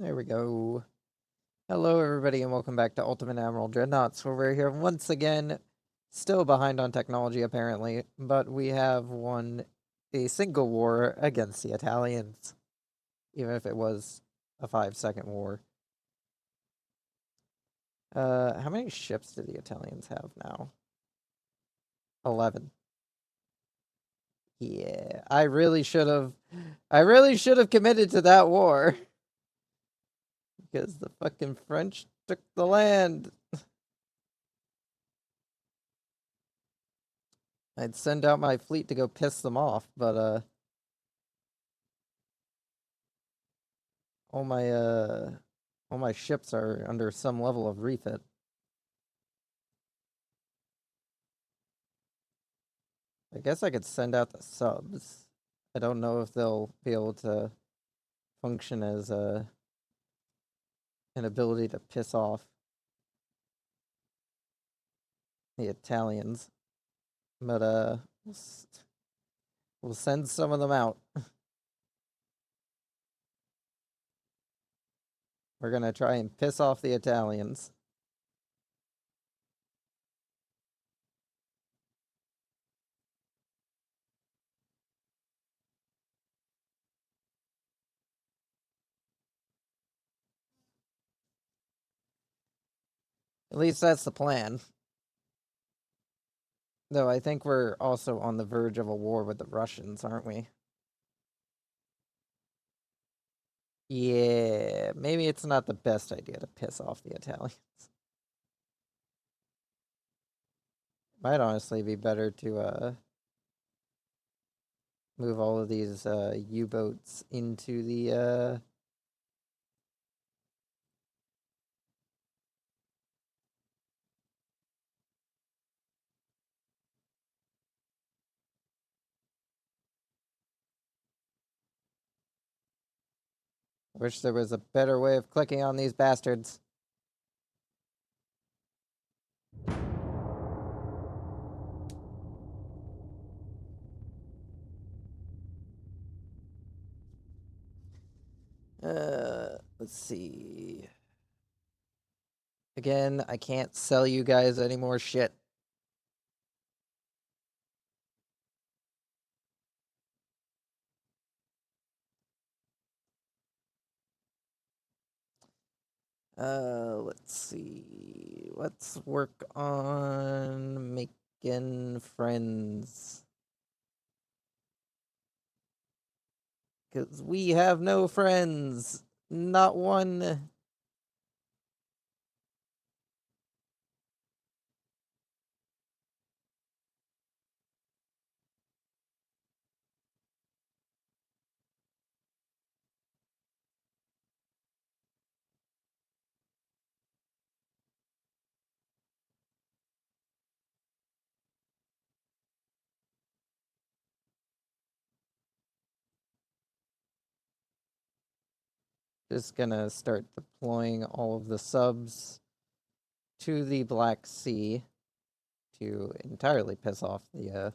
There we go. Hello, everybody, and welcome back to Ultimate Admiral Dreadnoughts, where we're here once again, still behind on technology, apparently, but we have won a single war against the Italians, even if it was a 5-second war. How many ships do the Italians have now? 11. Yeah, I really should have committed to that war, because the fucking French took the land. I'd send out my fleet to go piss them off, but all my uh all my ships are under some level of refit. I guess I could send out the subs. I don't know if they'll be able to function as an ability to piss off the Italians, but we'll send some of them out. We're gonna try and piss off the Italians. At least that's the plan. Though I think we're also on the verge of a war with the Russians, aren't we? Yeah, maybe it's not the best idea to piss off the Italians. Might honestly be better to move all of these U-boats into the wish there was a better way of clicking on these bastards. Let's see. Again, I can't sell you guys any more shit. Let's see. Let's work on making friends. Because we have no friends. Not one. Just gonna start deploying all of the subs to the Black Sea to entirely piss off the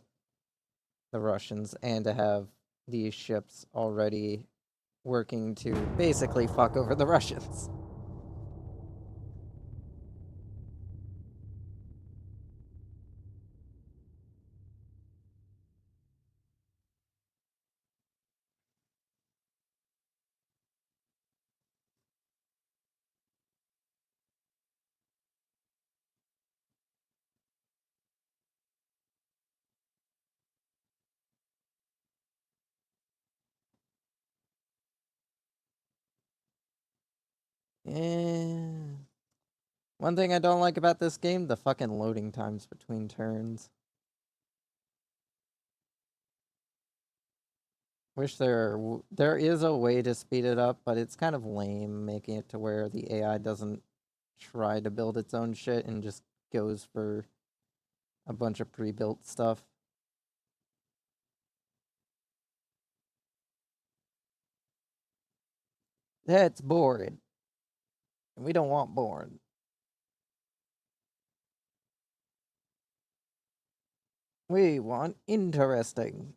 Russians and to have these ships already working to basically fuck over the Russians. And one thing I don't like about this game, the fucking loading times between turns. Wish there is a way to speed it up, but it's kind of lame making it to where the AI doesn't try to build its own shit and just goes for a bunch of pre-built stuff. That's boring. And we don't want boring. We want interesting.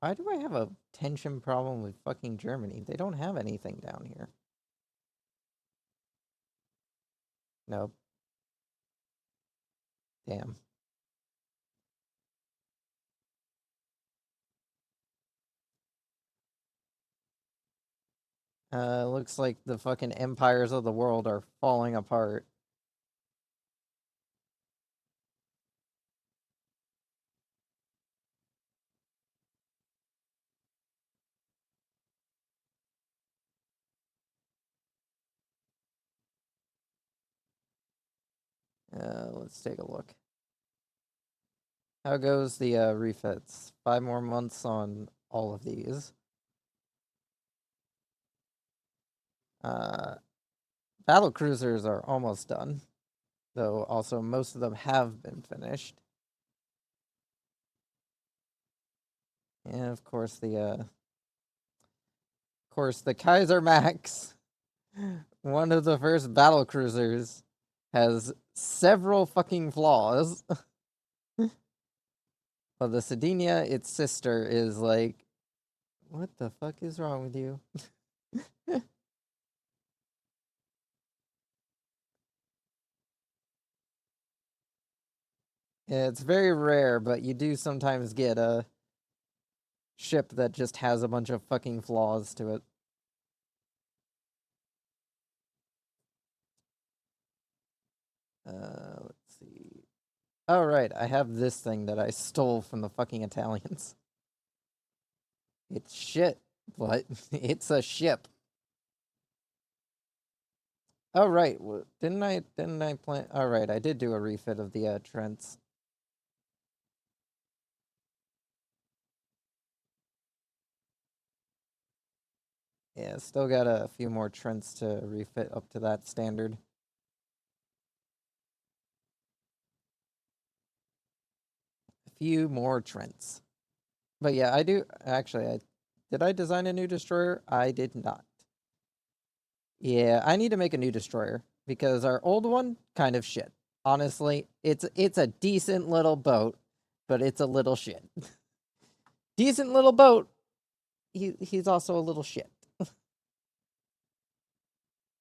Why do I have a tension problem with fucking Germany? They don't have anything down here. Nope. Damn. Looks like the fucking empires of the world are falling apart. Let's take a look. How goes the refits? 5 more months on all of these. Battle cruisers are almost done, though also most of them have been finished. And of course the Kaiser Max, one of the first battle cruisers, has several fucking flaws. But the Sardinia, its sister, is like, what the fuck is wrong with you? Yeah, it's very rare, but you do sometimes get a ship that just has a bunch of fucking flaws to it. Let's see. Oh, right, I have this thing that I stole from the fucking Italians. It's shit, but it's a ship. Oh, right, didn't I plan? Oh, right, I did do a refit of the Trents. Yeah, still got a few more Trents to refit up to that standard. A few more Trents. But yeah, I do actually. Did I design a new destroyer? I did not. Yeah, I need to make a new destroyer because our old one kind of shit. Honestly, it's a decent little boat, but it's a little shit. Decent little boat. He's also a little shit.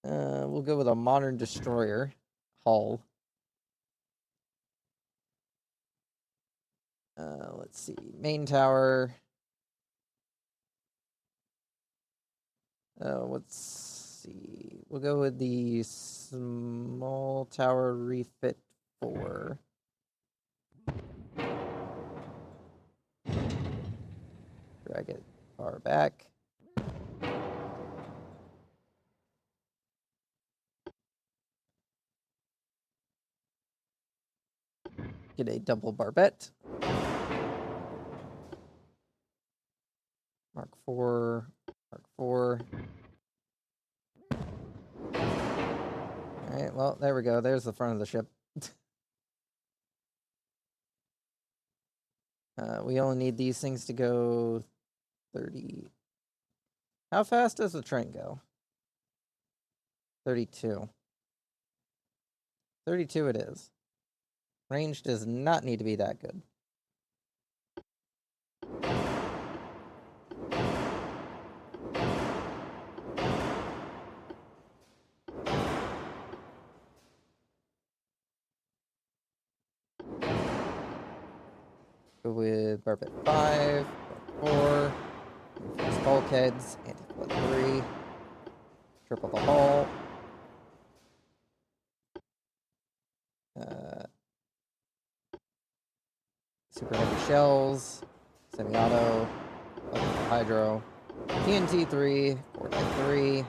We'll go with a modern destroyer hull. Let's see, main tower. Let's see. We'll go with the small tower refit 4. Drag it far back. Get a double barbette. Mark 4. Mark 4. Alright, well, there we go. There's the front of the ship. We only need these things to go 30. How fast does the train go? 32. 32 it is. Range does not need to be that good. Go with barbette 5, 4, reinforce bulkheads, anti-flood 3, triple the hull. Super heavy shells, semi-auto, hydro, TNT 3, 4-3.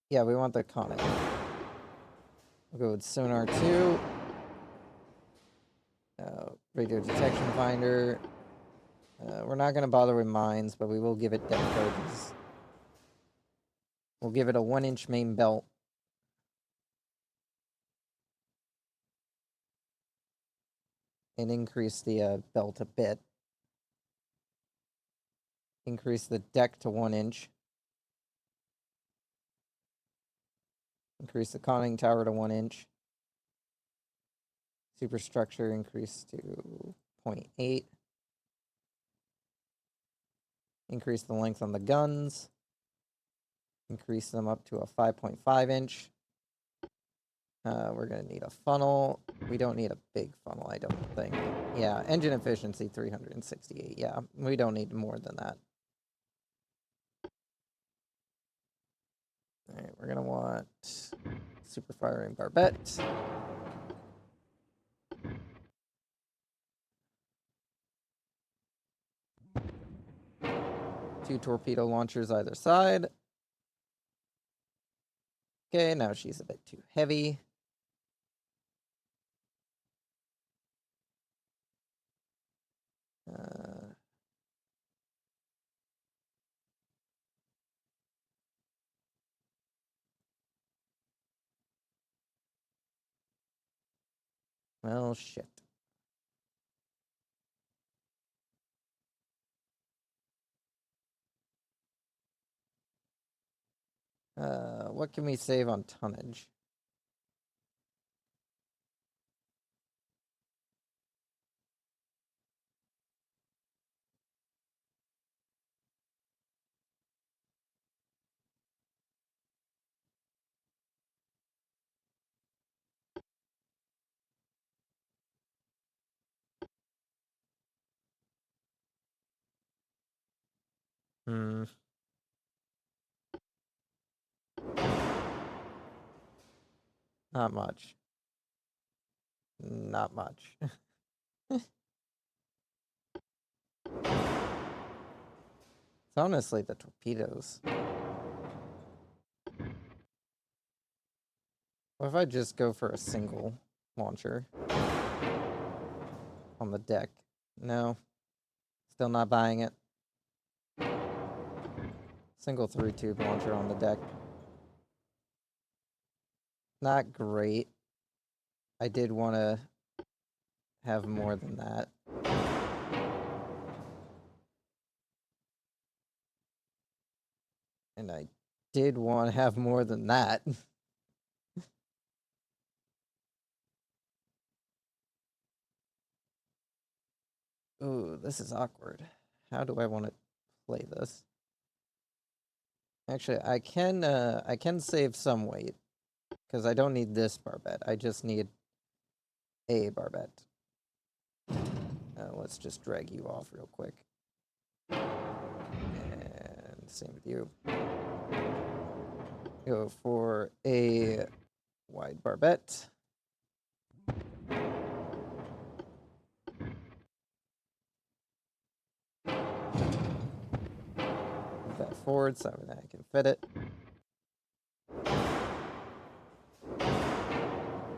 Yeah, we want the conic. We'll go with sonar 2. Radio detection finder. We're not going to bother with mines, but we will give it depth charges. We'll give it a 1-inch main belt. And increase the belt a bit. Increase the deck to 1 inch. Increase the conning tower to 1 inch. Superstructure increased to 0.8. Increase the length on the guns. Increase them up to a 5.5 inch. We're going to need a funnel. We don't need a big funnel, I don't think. Yeah, engine efficiency 368. Yeah, we don't need more than that. All right, we're going to want super firing barbette. Two torpedo launchers either side. Okay, now she's a bit too heavy. Well, shit. What can we save on tonnage? Hmm. Not much. Not much. It's honestly the torpedoes. What if I just go for a single launcher on the deck? No. Still not buying it. Single through tube launcher on the deck. Not great. I did want to have more than that. And I did want to have more than that. Ooh, this is awkward. How do I want to play this? Actually, I can save some weight because I don't need this barbette. I just need a barbette. Let's just drag you off real quick. And same with you. Go for a wide barbette. Move that forward so that I can fit it.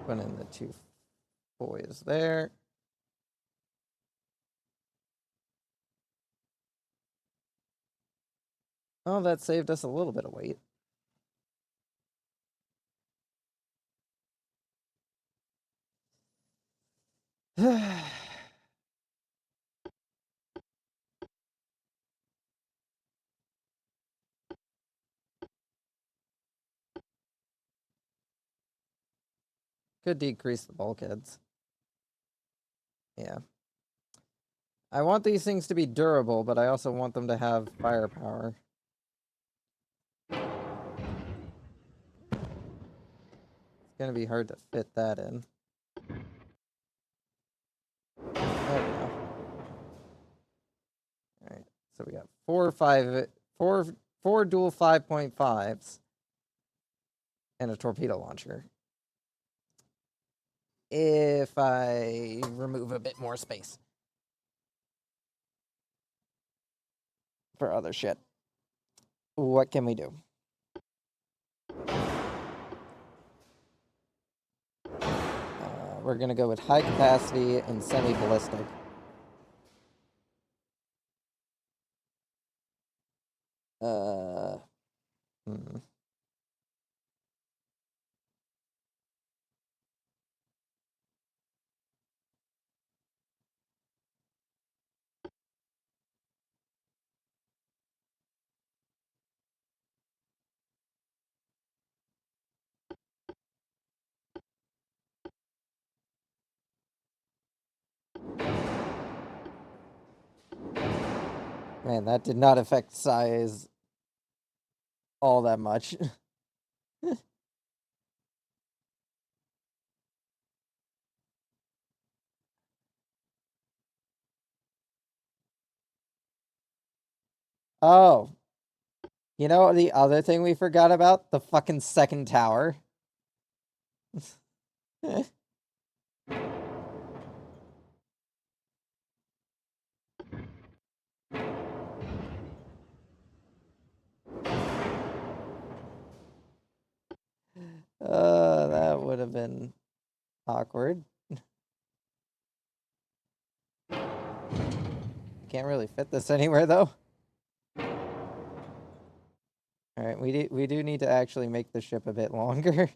Put in the two boys there. Oh, that saved us a little bit of weight. Could decrease the bulkheads. Yeah. I want these things to be durable, but I also want them to have firepower. It's gonna be hard to fit that in. There we go. Alright, so we got four dual 5.5s and a torpedo launcher. If I remove a bit more space for other shit. What can we do? We're gonna go with high capacity and semi-ballistic. Hmm. Man, that did not affect size all that much. Oh, you know the other thing we forgot about? The fucking second tower. That would have been awkward. Can't really fit this anywhere though. All right, we do need to actually make the ship a bit longer.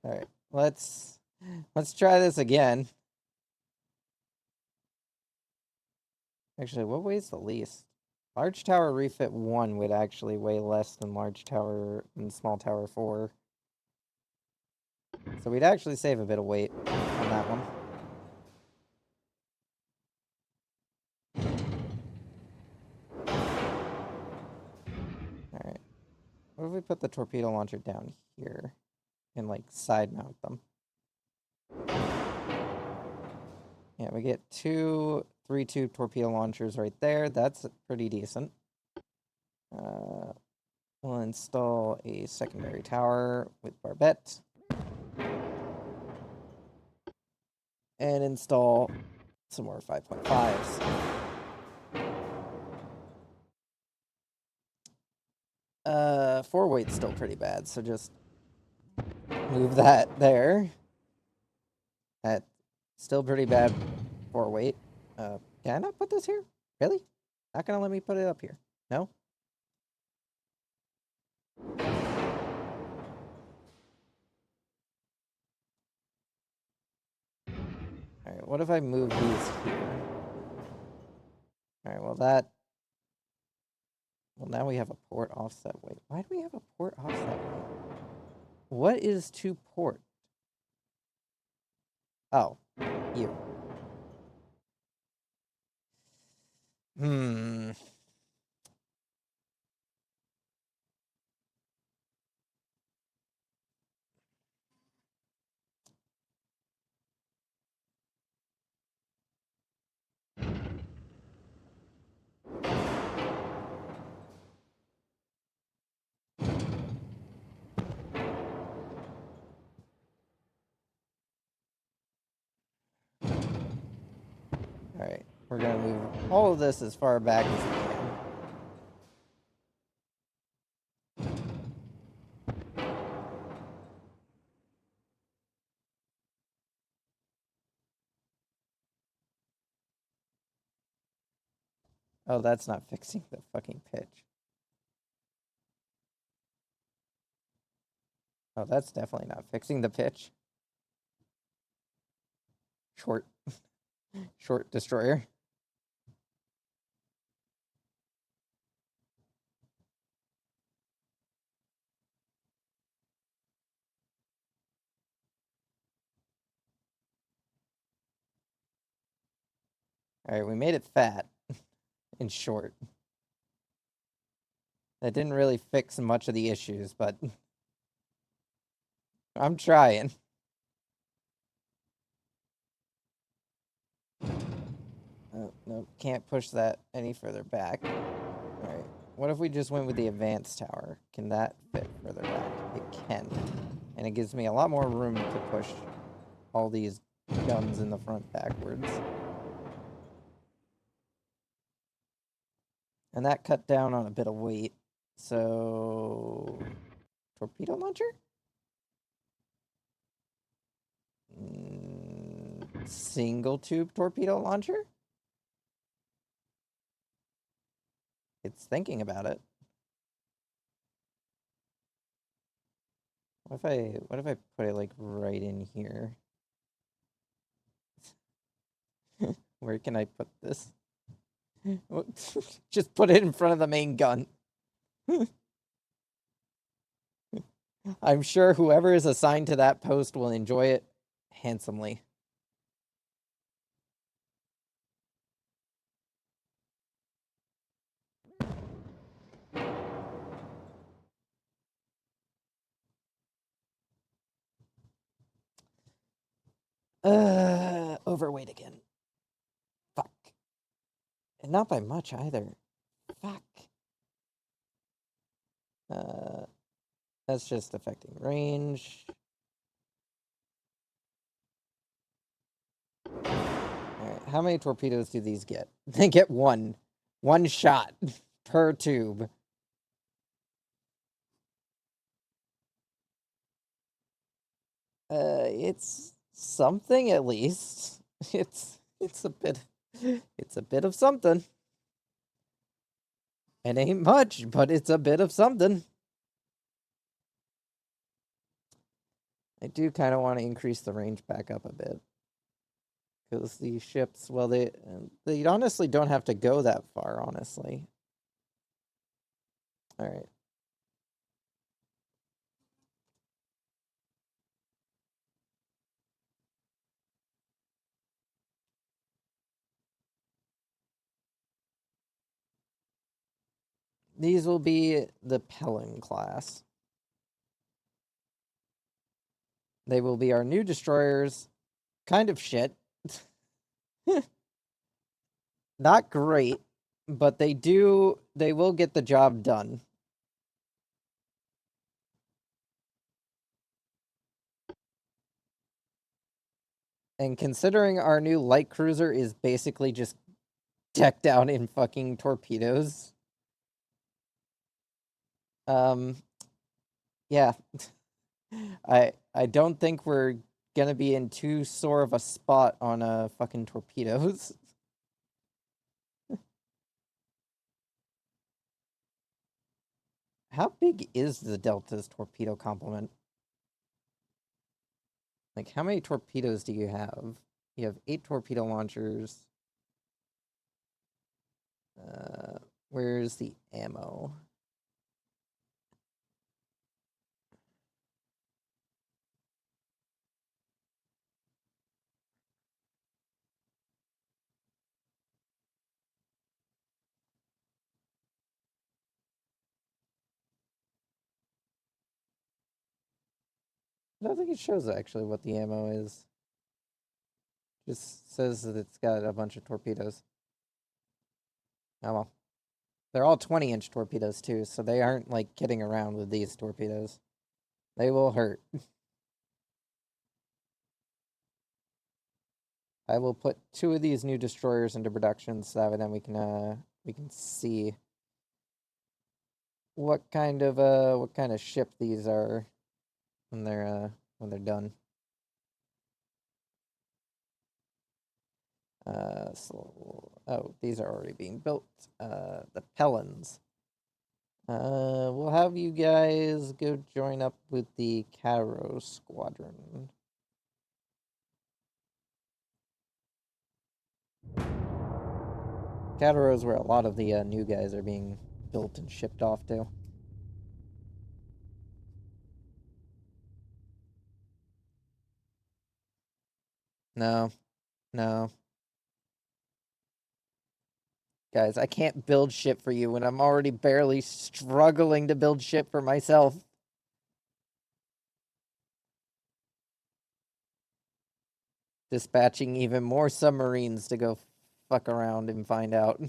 All right, let's try this again. Actually, what weighs the least? Large tower refit 1 would actually weigh less than large tower and small tower 4. So we'd actually save a bit of weight on that one. Alright. What if we put the torpedo launcher down here and, like, side mount them? Yeah, we get 2 3-tube torpedo launchers right there. That's pretty decent. We'll install a secondary tower with barbette. And install some more 5.5s. Four weight's still pretty bad, so just move that there. That's still pretty bad 4 weight. Can I not put this here? Really? Not gonna let me put it up here. No? Alright, what if I move these here? Alright, well now we have a port offset weight. Why do we have a port offset weight? What is to port? Oh, you. Alright, we're gonna move all of this as far back as we can. Oh, that's not fixing the fucking pitch. Oh, that's definitely not fixing the pitch. Short destroyer. Alright, we made it fat and short. That didn't really fix much of the issues, but I'm trying. Oh, no, can't push that any further back. Alright, what if we just went with the advanced tower? Can that fit further back? It can. And it gives me a lot more room to push all these guns in the front backwards. And that cut down on a bit of weight. So, torpedo launcher? Single tube torpedo launcher? It's thinking about it. What if I put it like right in here? Where can I put this? Just put it in front of the main gun. I'm sure whoever is assigned to that post will enjoy it handsomely. Overweight again. Fuck. And not by much either. Fuck. That's just affecting range. Alright, how many torpedoes do these get? They get one. One shot per tube. It's something at least. It's a bit of something. It ain't much, but it's a bit of something. I do kind of want to increase the range back up a bit. Because these ships, well, they honestly don't have to go that far, honestly. Alright. These will be the Pelin class. They will be our new destroyers. Kind of shit. Not great, but they will get the job done. And considering our new light cruiser is basically just decked out in fucking torpedoes. Yeah. I don't think we're gonna be in too sore of a spot on fucking torpedoes. How big is the Delta's torpedo complement? Like, how many torpedoes do you have? You have 8 torpedo launchers. Where's the ammo? I don't think it shows actually what the ammo is. Just says that it's got a bunch of torpedoes. Oh well. They're all 20-inch torpedoes too, so they aren't like kidding around with these torpedoes. They will hurt. I will put 2 of these new destroyers into production so that then we can see what kind of ship these are when they're done. Oh, these are already being built. The Pelins. We'll have you guys go join up with the Caro Squadron. Cataro is where a lot of the new guys are being built and shipped off to. No. No. Guys, I can't build ship for you when I'm already barely struggling to build ship for myself. Dispatching even more submarines to go fuck around and find out.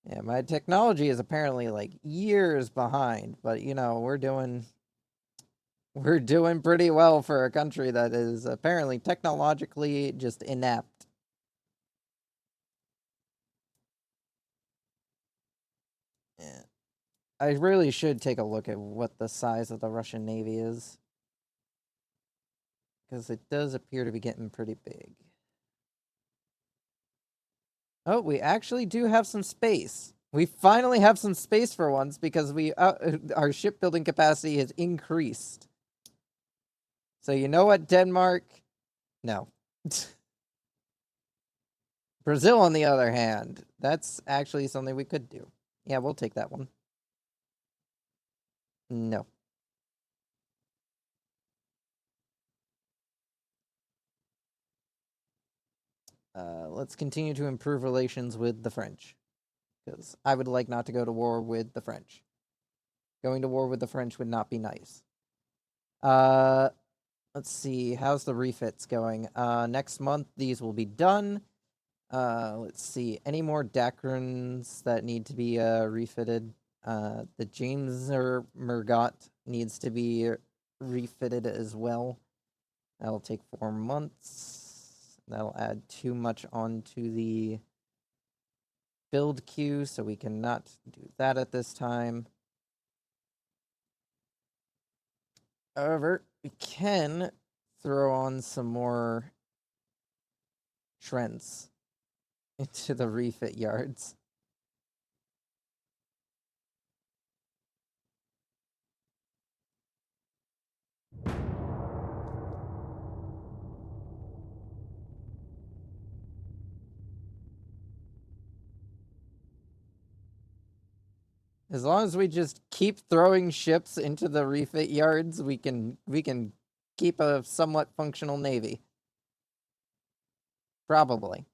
Yeah, my technology is apparently like years behind, but you know, we're doing pretty well for a country that is apparently technologically just inept. Yeah. I really should take a look at what the size of the Russian Navy is. Because it does appear to be getting pretty big. Oh, we actually do have some space. We finally have some space for once because our shipbuilding capacity has increased. So you know what, Denmark? No. Brazil, on the other hand, that's actually something we could do. Yeah, we'll take that one. No. Let's continue to improve relations with the French. Because I would like not to go to war with the French. Going to war with the French would not be nice. Let's see. How's the refits going? Next month, these will be done. Let's see. Any more Dakrons that need to be refitted? The James Mergot needs to be refitted as well. That'll take 4 months. That'll add too much onto the build queue, so we cannot do that at this time. However, we can throw on some more Trents into the refit yards. As long as we just keep throwing ships into the refit yards, we can keep a somewhat functional navy. Probably.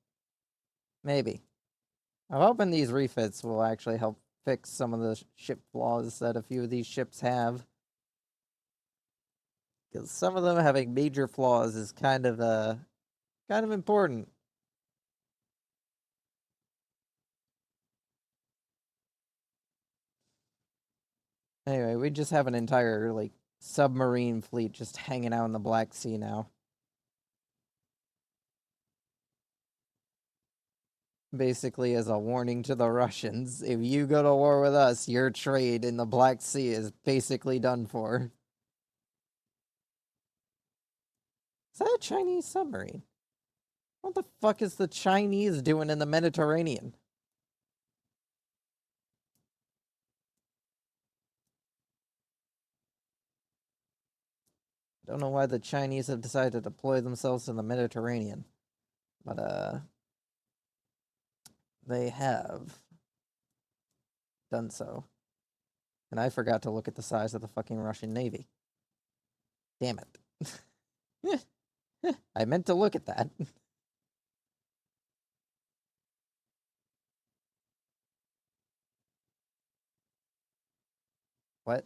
Maybe. I'm hoping these refits will actually help fix some of the ship flaws that a few of these ships have. Because some of them having major flaws is kind of important. Anyway, we just have an entire like submarine fleet just hanging out in the Black Sea now. Basically as a warning to the Russians, if you go to war with us, your trade in the Black Sea is basically done for. Is that a Chinese submarine? What the fuck is the Chinese doing in the Mediterranean? Don't know why the Chinese have decided to deploy themselves in the Mediterranean. But, they have done so. And I forgot to look at the size of the fucking Russian Navy. Damn it. I meant to look at that. What?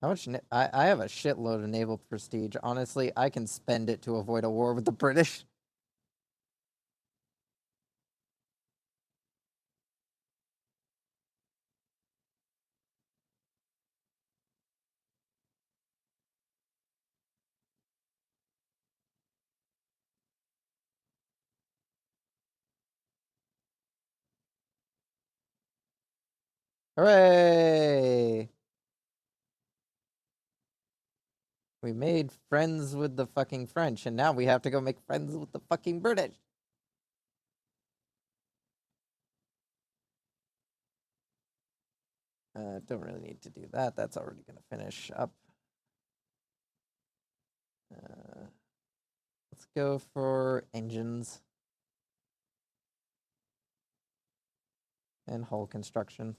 How much? I have a shitload of naval prestige. Honestly, I can spend it to avoid a war with the British. Hooray! We made friends with the fucking French, and now we have to go make friends with the fucking British. Don't really need to do that. That's already gonna finish up. Let's go for engines and hull construction.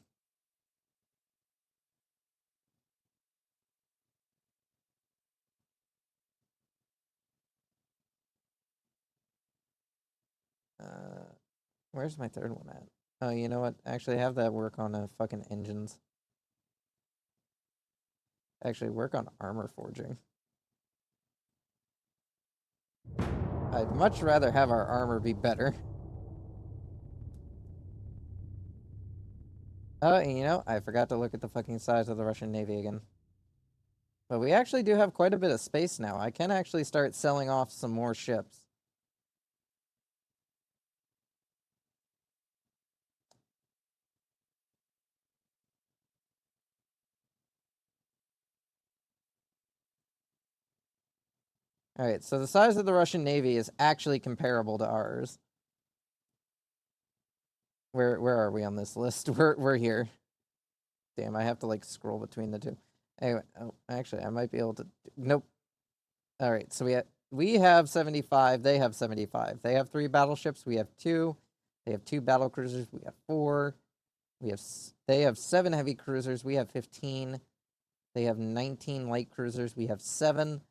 Where's my third one at? Oh, you know what? Actually, have that work on fucking engines. Actually, work on armor forging. I'd much rather have our armor be better. Oh, and you know, I forgot to look at the fucking size of the Russian Navy again. But we actually do have quite a bit of space now. I can actually start selling off some more ships. Alright, so the size of the Russian Navy is actually comparable to ours. Where are we on this list? We're here. Damn, I have to like scroll between the two. Anyway, oh, actually, I might be able to. Nope. All right, so we have 75. They have 75. They have 3 battleships. We have 2. They have 2 battle cruisers. We have 4. They have 7 heavy cruisers. We have 15. They have 19 light cruisers. We have 7.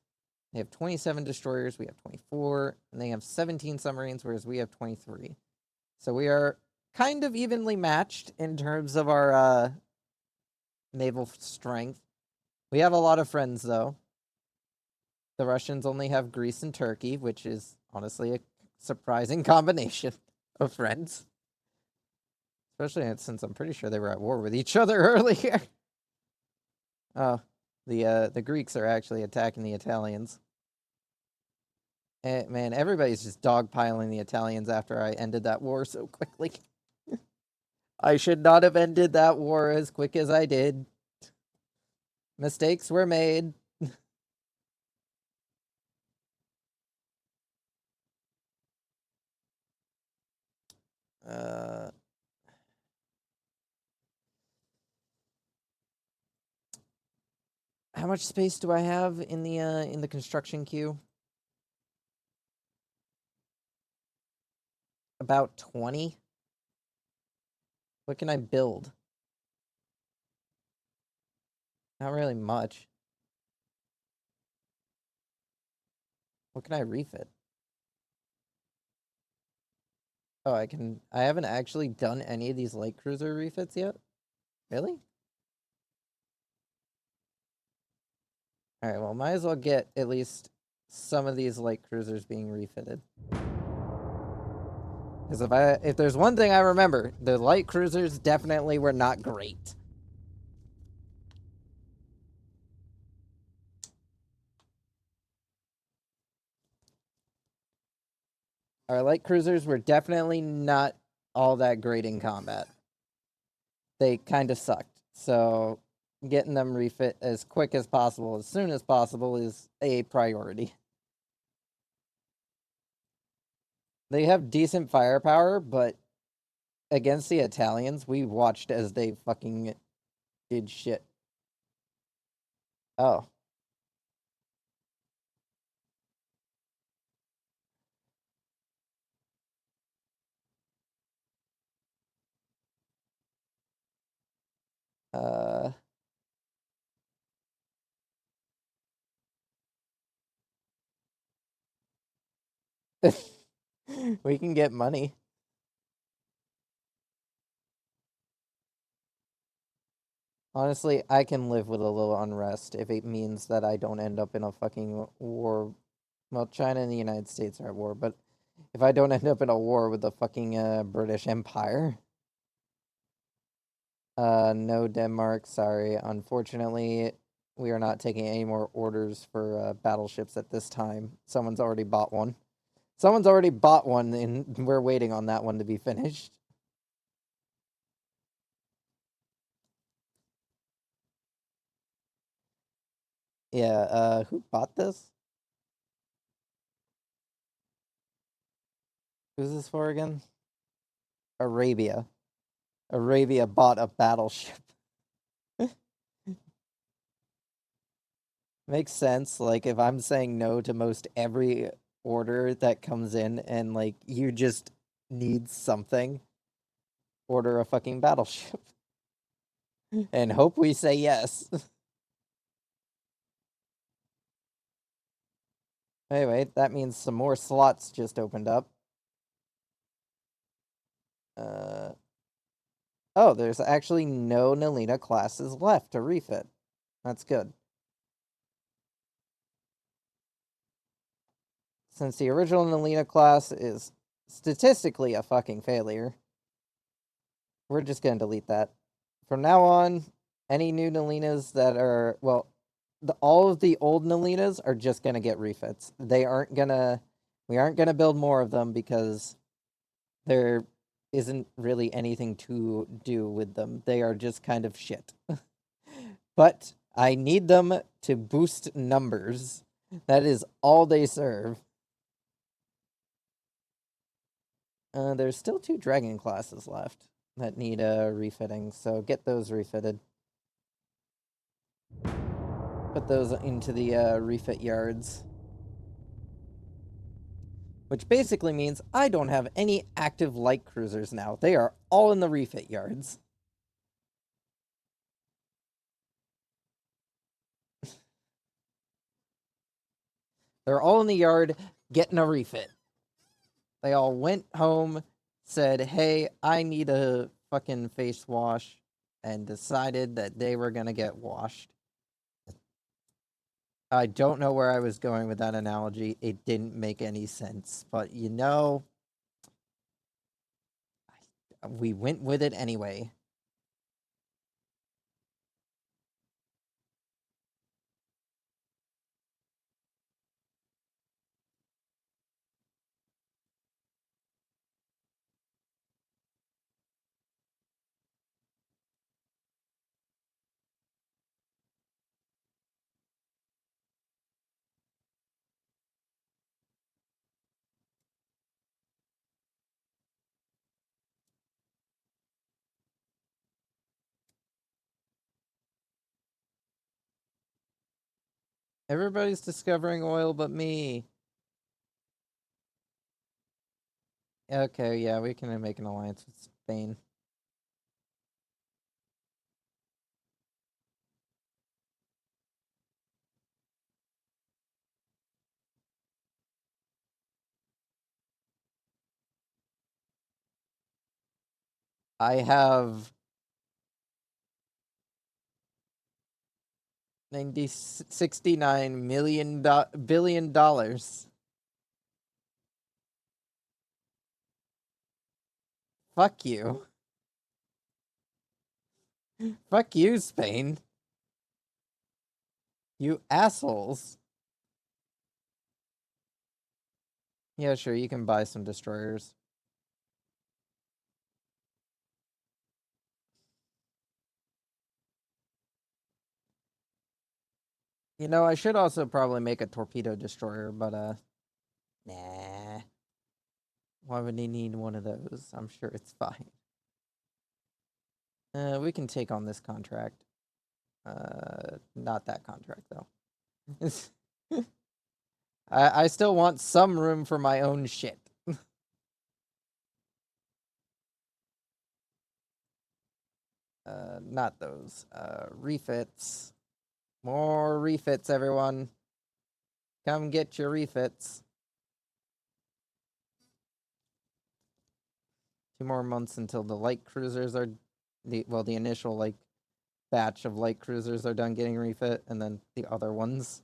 They have 27 destroyers. We have 24. And they have 17 submarines, whereas we have 23. So we are kind of evenly matched in terms of our naval strength. We have a lot of friends, though. The Russians only have Greece and Turkey, which is honestly a surprising combination of friends. Especially since I'm pretty sure they were at war with each other earlier. Oh, the Greeks are actually attacking the Italians. Man, everybody's just dogpiling the Italians after I ended that war so quickly. I should not have ended that war as quick as I did. Mistakes were made. How much space do I have in the construction queue? About 20. What can I build? Not really much. What can I refit? Oh, I haven't actually done any of these light cruiser refits yet. Really? Alright, well, might as well get at least some of these light cruisers being refitted. Because if there's one thing I remember, the light cruisers definitely were not great. Our light cruisers were definitely not all that great in combat. They kind of sucked. So getting them refit as quick as possible, as soon as possible, is a priority. They have decent firepower, but against the Italians, we watched as they fucking did shit. Oh. We can get money. Honestly, I can live with a little unrest if it means that I don't end up in a fucking war. Well, China and the United States are at war, but if I don't end up in a war with the fucking British Empire. No, Denmark, sorry. Unfortunately, we are not taking any more orders for battleships at this time. Someone's already bought one. Someone's already bought one, and we're waiting on that one to be finished. Yeah, who bought this? Who's this for again? Arabia. Arabia bought a battleship. Makes sense. Like, if I'm saying no to most every order that comes in and, like, you just need something, order a fucking battleship. And hope we say yes. Anyway, that means some more slots just opened up. Oh, there's actually no Nalina classes left to refit. That's good. Since the original Nalina class is statistically a fucking failure, we're just gonna delete that. From now on, any new Nalinas that are, well, all of the old Nalinas are just gonna get refits. We aren't gonna build more of them because there isn't really anything to do with them. They are just kind of shit. But I need them to boost numbers. That is all they serve. There's still 2 dragon classes left that need refitting, so get those refitted. Put those into the refit yards. Which basically means I don't have any active light cruisers now. They are all in the refit yards. They're all in the yard getting a refit. They all went home, said, hey, I need a fucking face wash, and decided that they were gonna get washed. I don't know where I was going with that analogy. It didn't make any sense. But you know, we went with it anyway. Everybody's discovering oil but me. Okay, yeah, we can make an alliance with Spain. I have 69 billion dollars. Fuck you. Fuck you, Spain. You assholes. Yeah, sure, you can buy some destroyers. You know, I should also probably make a torpedo destroyer, but nah. Why would he need one of those? I'm sure it's fine. We can take on this contract. Not that contract though. I still want some room for my own shit. Not those. Refits. More refits, everyone. Come get your refits. 2 more months until the light cruisers are the initial like batch of light cruisers are done getting refit, and then the other ones.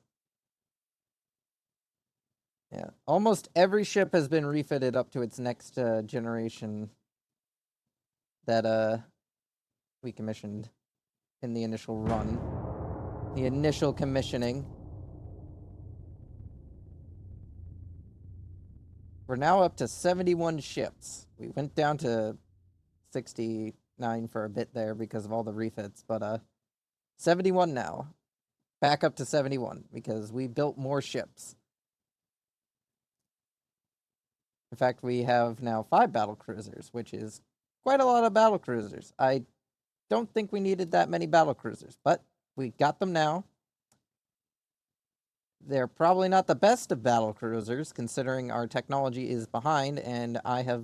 Yeah, almost every ship has been refitted up to its next generation that we commissioned in the initial run, the initial commissioning. We're now up to 71 ships. We went down to 69 for a bit there because of all the refits, but 71 now. Back up to 71 because we built more ships. In fact, we have now 5 battle cruisers, which is quite a lot of battle cruisers. I don't think we needed that many battle cruisers, but we got them now. They're probably not the best of battle cruisers, considering our technology is behind, and I have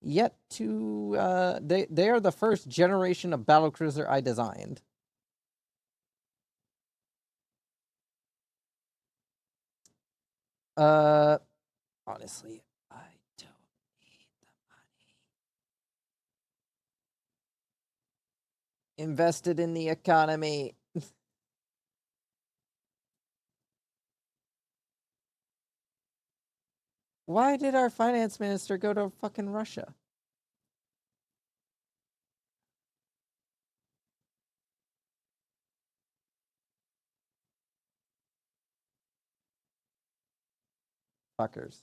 yet to. They are the first generation of battle cruiser I designed. Honestly, I don't need the money. Invested in the economy. Why did our finance minister go to fucking Russia? Fuckers.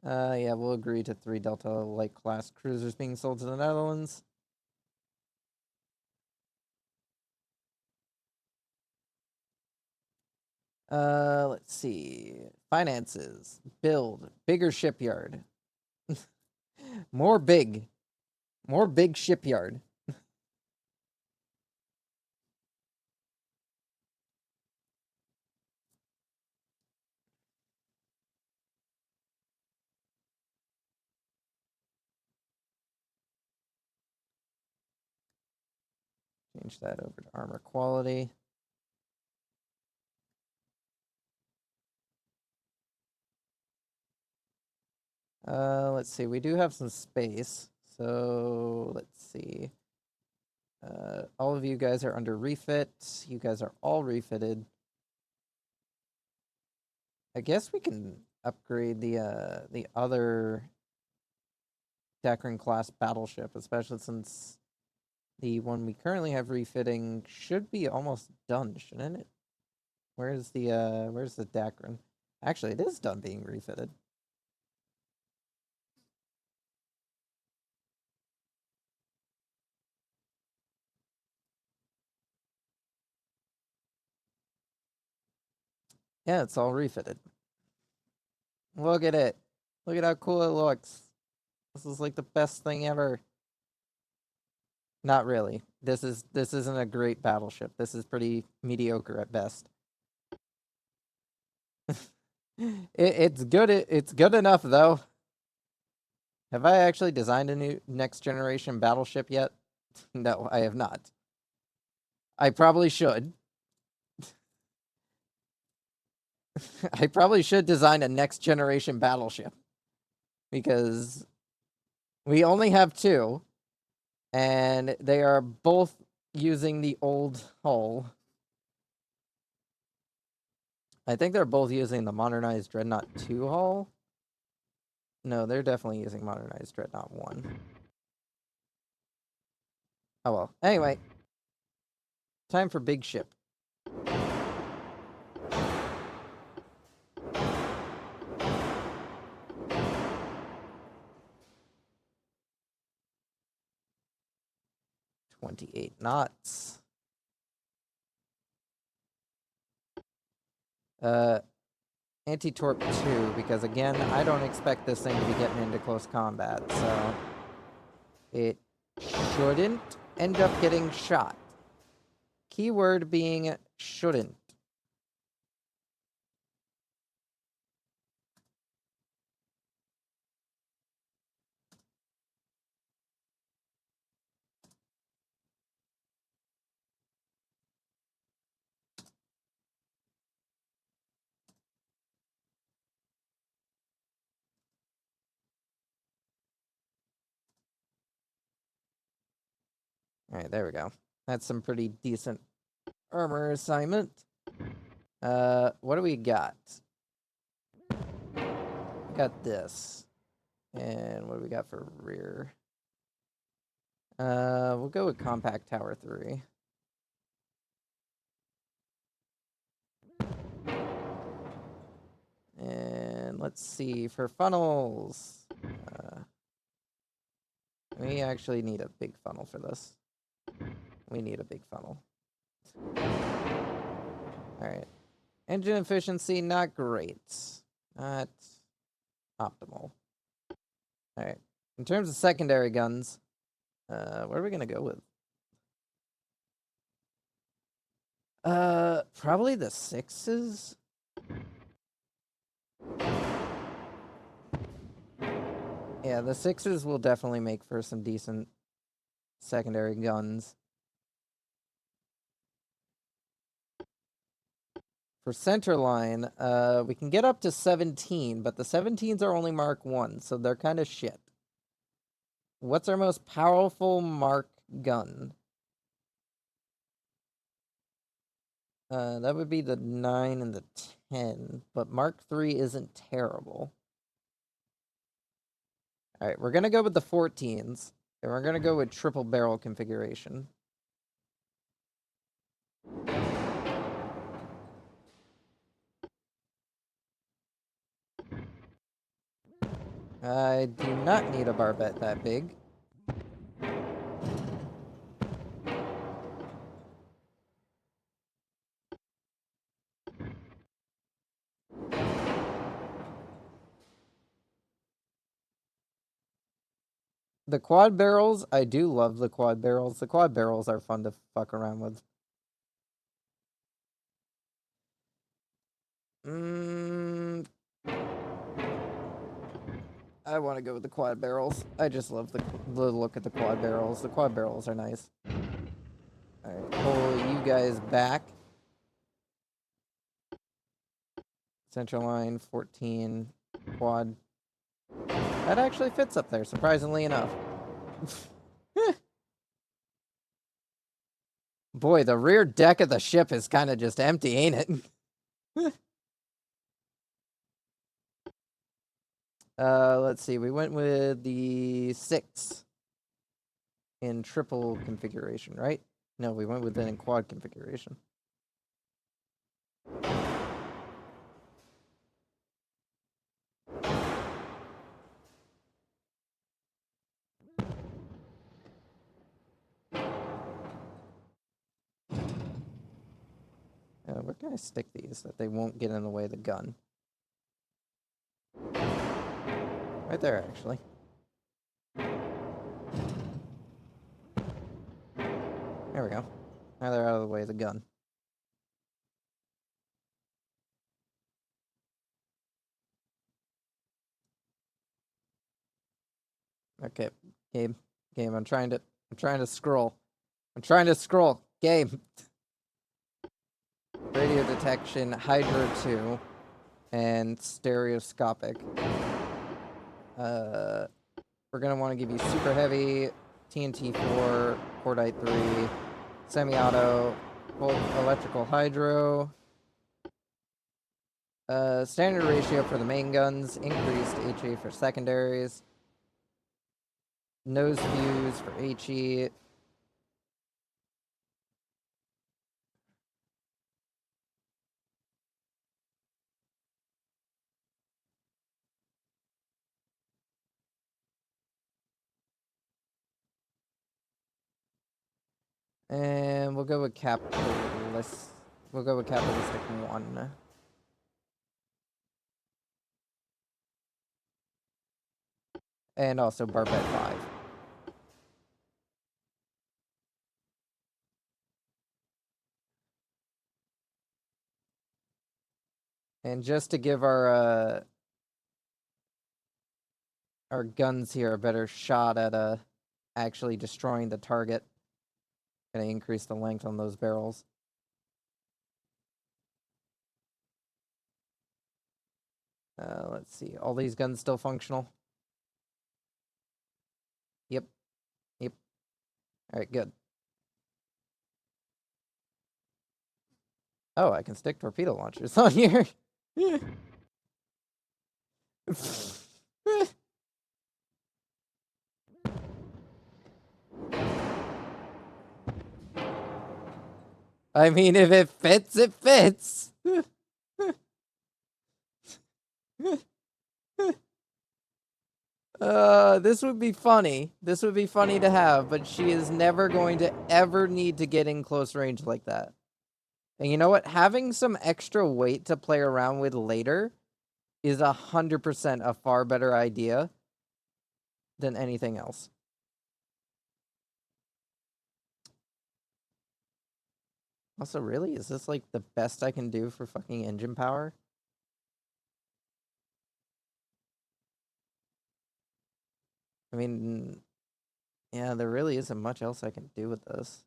Yeah, we'll agree to 3 Delta light class cruisers being sold to the Netherlands. Let's see. Finances. Build. Bigger shipyard. More big. More big shipyard. Change that over to armor quality. Let's see. We do have some space. So, let's see. All of you guys are under refit. You guys are all refitted. I guess we can upgrade the other Deckard class battleship, especially since the one we currently have refitting should be almost done, shouldn't it? Where's the Deckard? Actually, it is done being refitted. Yeah, it's all refitted. Look at it. Look at how cool it looks. This is like the best thing ever. Not really. This isn't a great battleship. This is pretty mediocre at best. It's good. It's good enough though. Have I actually designed a new next generation battleship yet? No, I have not. I probably should. I probably should design a next generation battleship because we only have two, and they are both using the old hull. I think they're both using the modernized Dreadnought 2 hull. No, they're definitely using modernized Dreadnought 1. Oh well. Anyway, time for big ship. .28 knots. Anti-torp 2, because again, I don't expect this thing to be getting into close combat, so it shouldn't end up getting shot. Keyword being shouldn't. Alright, there we go. That's some pretty decent armor assignment. What do we got? We got this. And what do we got for rear? We'll go with Compact Tower 3. And let's see, for funnels. We actually need a big funnel for this. We need a big funnel. Alright. Engine efficiency, not great. Not optimal. Alright. In terms of secondary guns, what are we gonna go with? Probably the 6s? Yeah, the 6s will definitely make for some decent secondary guns. For center line, we can get up to 17, but the 17s are only Mark 1, so they're kind of shit. What's our most powerful Mark gun? That would be the 9 and the 10, but Mark 3 isn't terrible. Alright, we're gonna go with the 14s, and we're gonna go with triple barrel configuration. I do not need a barbette that big. The quad barrels, I do love the quad barrels. The quad barrels are fun to fuck around with. I want to go with the quad barrels. I just love the look at the quad barrels. The quad barrels are nice. Alright, pull you guys back. Central line, 14, quad. That actually fits up there, surprisingly enough. Boy, the rear deck of the ship is kind of just empty, ain't it? Let's see. We went with the 6 in triple configuration, right? No, we went with it in quad configuration. Where can I stick these that they won't get in the way of the gun? Right there, actually. There we go. Now they're out of the way of the gun. Okay, Gabe. I'm trying to scroll. Game. Radio detection, Hydro 2, and stereoscopic. We're gonna want to give you super heavy, TNT 4, cordite 3, semi-auto, electrical hydro. Standard ratio for the main guns, increased HE for secondaries. Nose fuse for HE. And we'll go with capitalist. We'll go with capitalistic 1. And also Barbette 5. And just to give our guns here a better shot at actually destroying the target, gonna increase the length on those barrels. Let's see. All these guns still functional? Yep. Alright, good. Oh, I can stick torpedo launchers on here. I mean, if it fits, it fits. This would be funny. This would be funny to have, but she is never going to ever need to get in close range like that. And you know what? Having some extra weight to play around with later is 100% a far better idea than anything else. Also, really? Is this like the best I can do for fucking engine power? I mean, yeah, there really isn't much else I can do with this.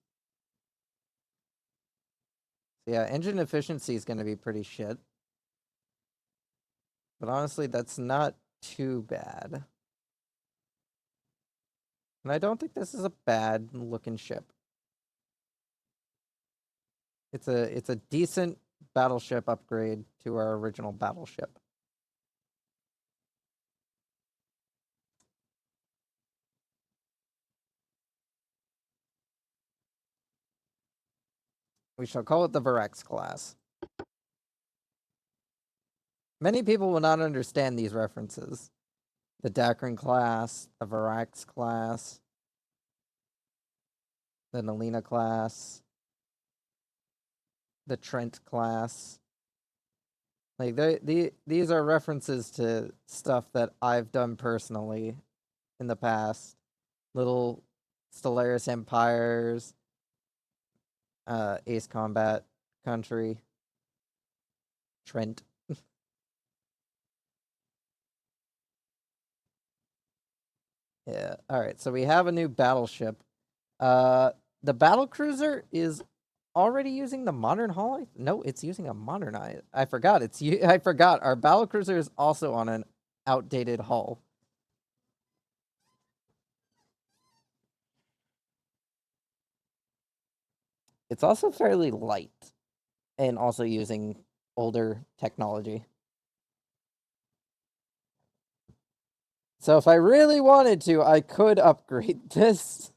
So yeah, engine efficiency is going to be pretty shit. But honestly, that's not too bad. And I don't think this is a bad looking ship. It's a decent battleship upgrade to our original battleship. We shall call it the Valac class. Many people will not understand these references. The Dacron class, the Valac class, the Nalina class, the Trent class. Like, these are references to stuff that I've done personally in the past. little Stellaris empires, Ace Combat country, Trent. Yeah. All right. So we have a new battleship. The battle cruiser is already using the modern hull. No, it's using a modernized. I forgot. I forgot. Our battle cruiser is also on an outdated hull. It's also fairly light, and also using older technology. So if I really wanted to, I could upgrade this.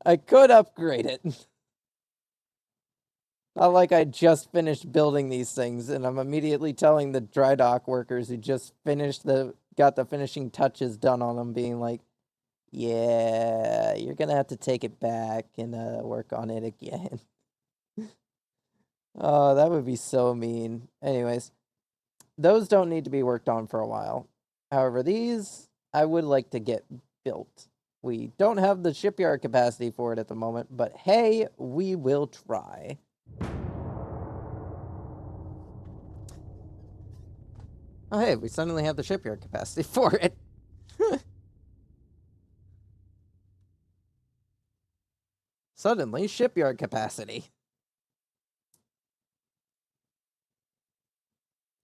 I could upgrade it. Not like I just finished building these things, and I'm immediately telling the dry dock workers who just got the finishing touches done on them, being like, yeah, you're gonna have to take it back and work on it again. Oh, that would be so mean. Anyways, those don't need to be worked on for a while. However, these I would like to get built. We don't have the shipyard capacity for it at the moment, but hey, we will try. Oh, hey, we suddenly have the shipyard capacity for it. Suddenly, shipyard capacity.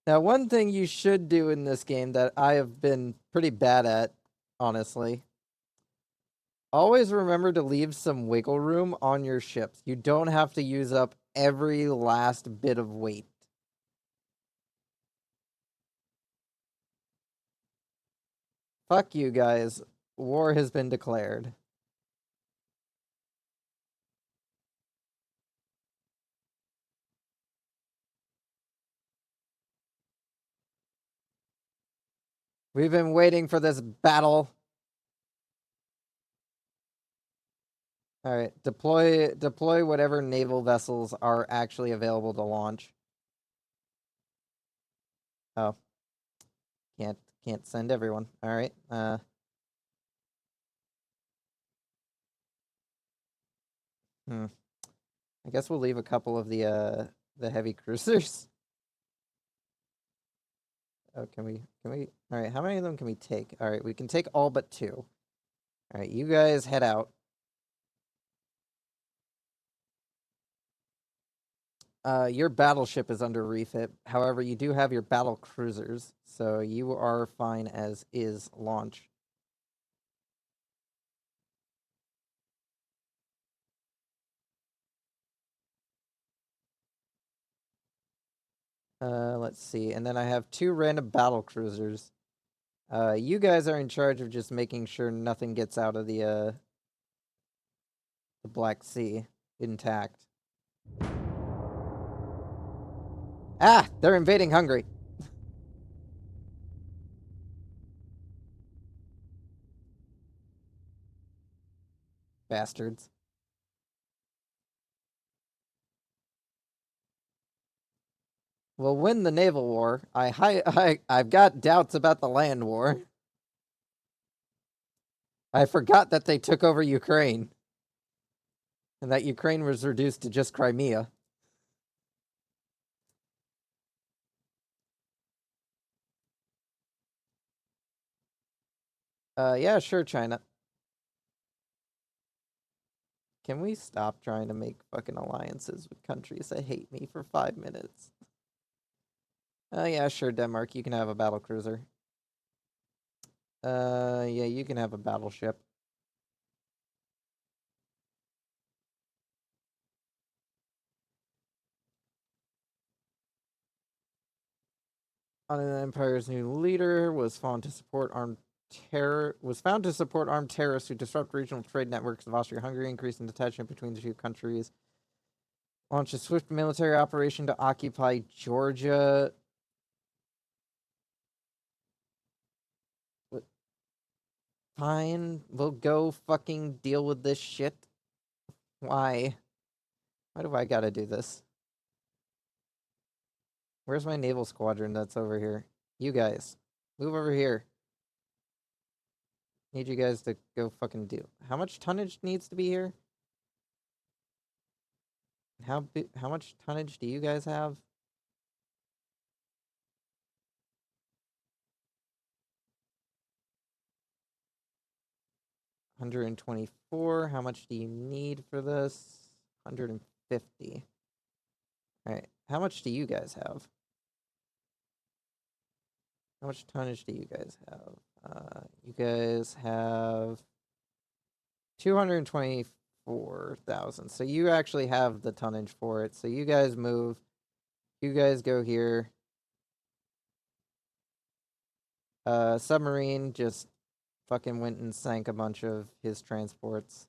Now, one thing you should do in this game that I have been pretty bad at, honestly, always remember to leave some wiggle room on your ships. You don't have to use up every last bit of weight. Fuck you guys. War has been declared. We've been waiting for this battle. All right, deploy whatever naval vessels are actually available to launch. Oh, can't send everyone. All right. I guess we'll leave a couple of the heavy cruisers. Oh, can we? All right, how many of them can we take? All right, we can take all but 2. All right, you guys head out. Your battleship is under refit. However, you do have your battle cruisers, so you are fine as is launch. Let's see. And then I have 2 random battle cruisers. You guys are in charge of just making sure nothing gets out of the Black Sea intact. Ah, they're invading Hungary. Bastards. We'll win the naval war. I've got doubts about the land war. I forgot that they took over Ukraine. And that Ukraine was reduced to just Crimea. Yeah, sure, China. Can we stop trying to make fucking alliances with countries that hate me for 5 minutes? Yeah, sure, Denmark, you can have a battle cruiser. Yeah, you can have a battleship. On an empire's new leader was found to support armed terrorists who disrupt regional trade networks of Austria-Hungary, increasing detachment between the 2 countries. Launched a swift military operation to occupy Georgia. Fine, we'll go fucking deal with this shit. Why? Why do I gotta do this? Where's my naval squadron that's over here? You guys, move over here. Need you guys to go fucking do. How much tonnage needs to be here? How much tonnage do you guys have? $124. How much do you need for this? 150. Alright. How much do you guys have? How much tonnage do you guys have? You guys have 224,000. So you actually have the tonnage for it. So you guys move. You guys go here. Submarine just fucking went and sank a bunch of his transports.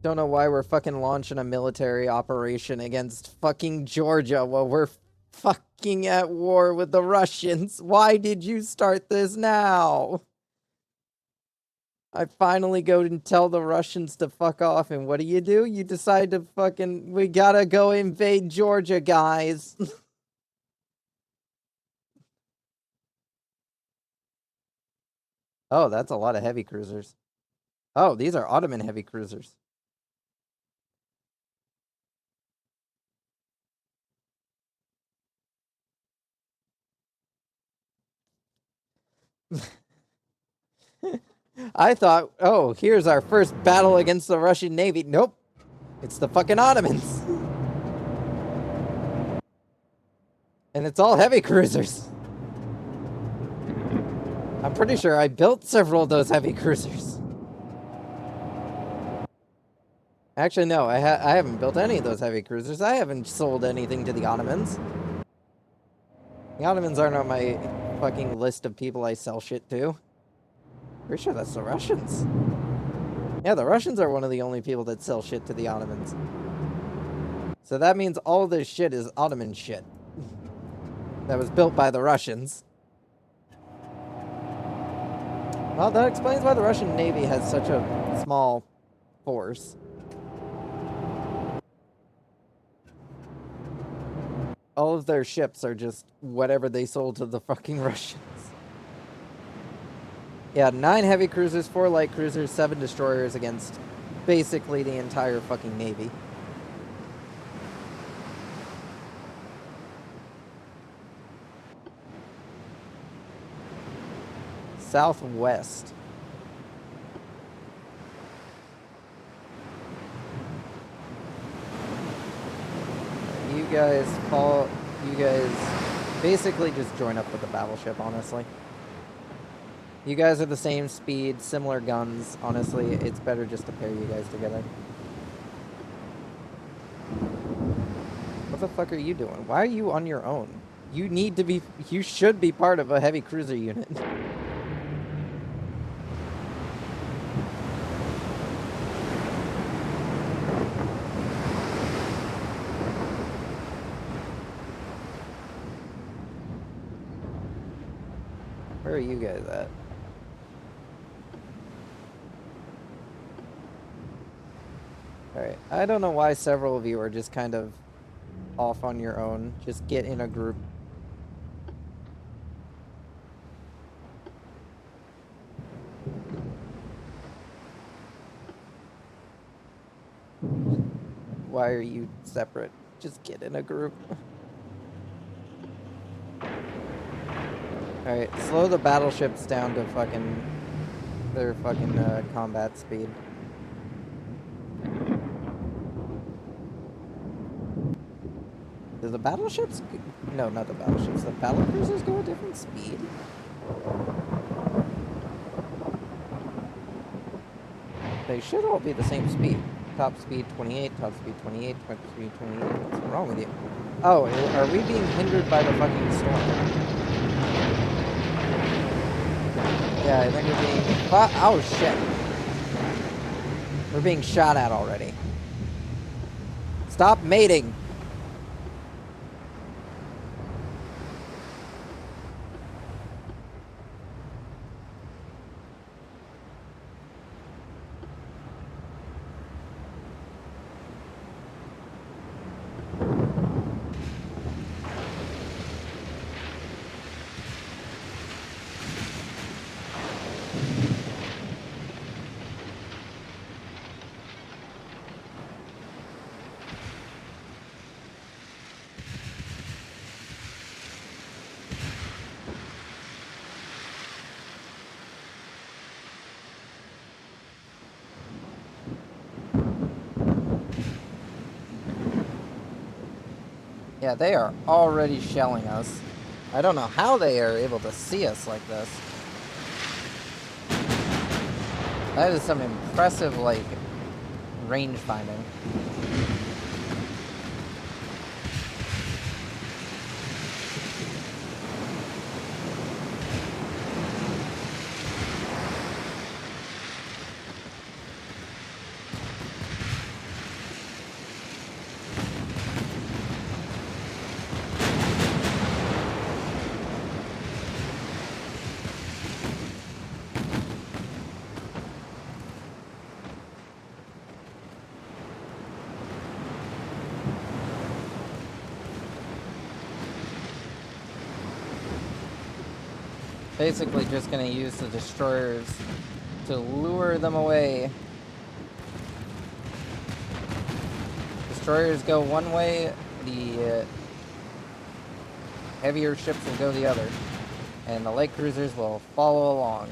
Don't know why we're fucking launching a military operation against fucking Georgia while we're fucking at war with the Russians. Why did you start this now? I finally go and tell the Russians to fuck off, and what do? You decide to fucking, we gotta go invade Georgia, guys. Oh, that's a lot of heavy cruisers. Oh, these are Ottoman heavy cruisers. I thought, oh, here's our first battle against the Russian Navy. Nope. It's the fucking Ottomans. And it's all heavy cruisers. I'm pretty sure I built several of those heavy cruisers. Actually, no, I haven't built any of those heavy cruisers. I haven't sold anything to the Ottomans. The Ottomans aren't on my fucking list of people I sell shit to. Pretty sure that's the Russians. Yeah, the Russians are one of the only people that sell shit to the Ottomans. So that means all this shit is Ottoman shit. That was built by the Russians. Well, that explains why the Russian Navy has such a small force. All of their ships are just whatever they sold to the fucking Russians. Yeah, 9 heavy cruisers, 4 light cruisers, 7 destroyers against basically the entire fucking Navy. Southwest. You guys basically just join up with the battleship, honestly. You guys are the same speed, similar guns. Honestly, it's better just to pair you guys together. What the fuck are you doing? Why are you on your own? You should be part of a heavy cruiser unit. Where are you guys at? Alright, I don't know why several of you are just kind of off on your own. Just get in a group. Why are you separate? Just get in a group. Alright, slow the battleships down to fucking their fucking combat speed. Do the battleships? No, not the battleships. The battlecruisers go a different speed? They should all be the same speed. Top speed 28, top speed 28, top speed 28. What's wrong with you? Oh, are we being hindered by the fucking storm? Yeah, I think we're being... Oh, shit. We're being shot at already. Stop mating! Yeah, they are already shelling us. I don't know how they are able to see us like this. That is some impressive, like, range finding. Basically just gonna use the destroyers to lure them away. Destroyers go one way, the heavier ships will go the other, and the light cruisers will follow along.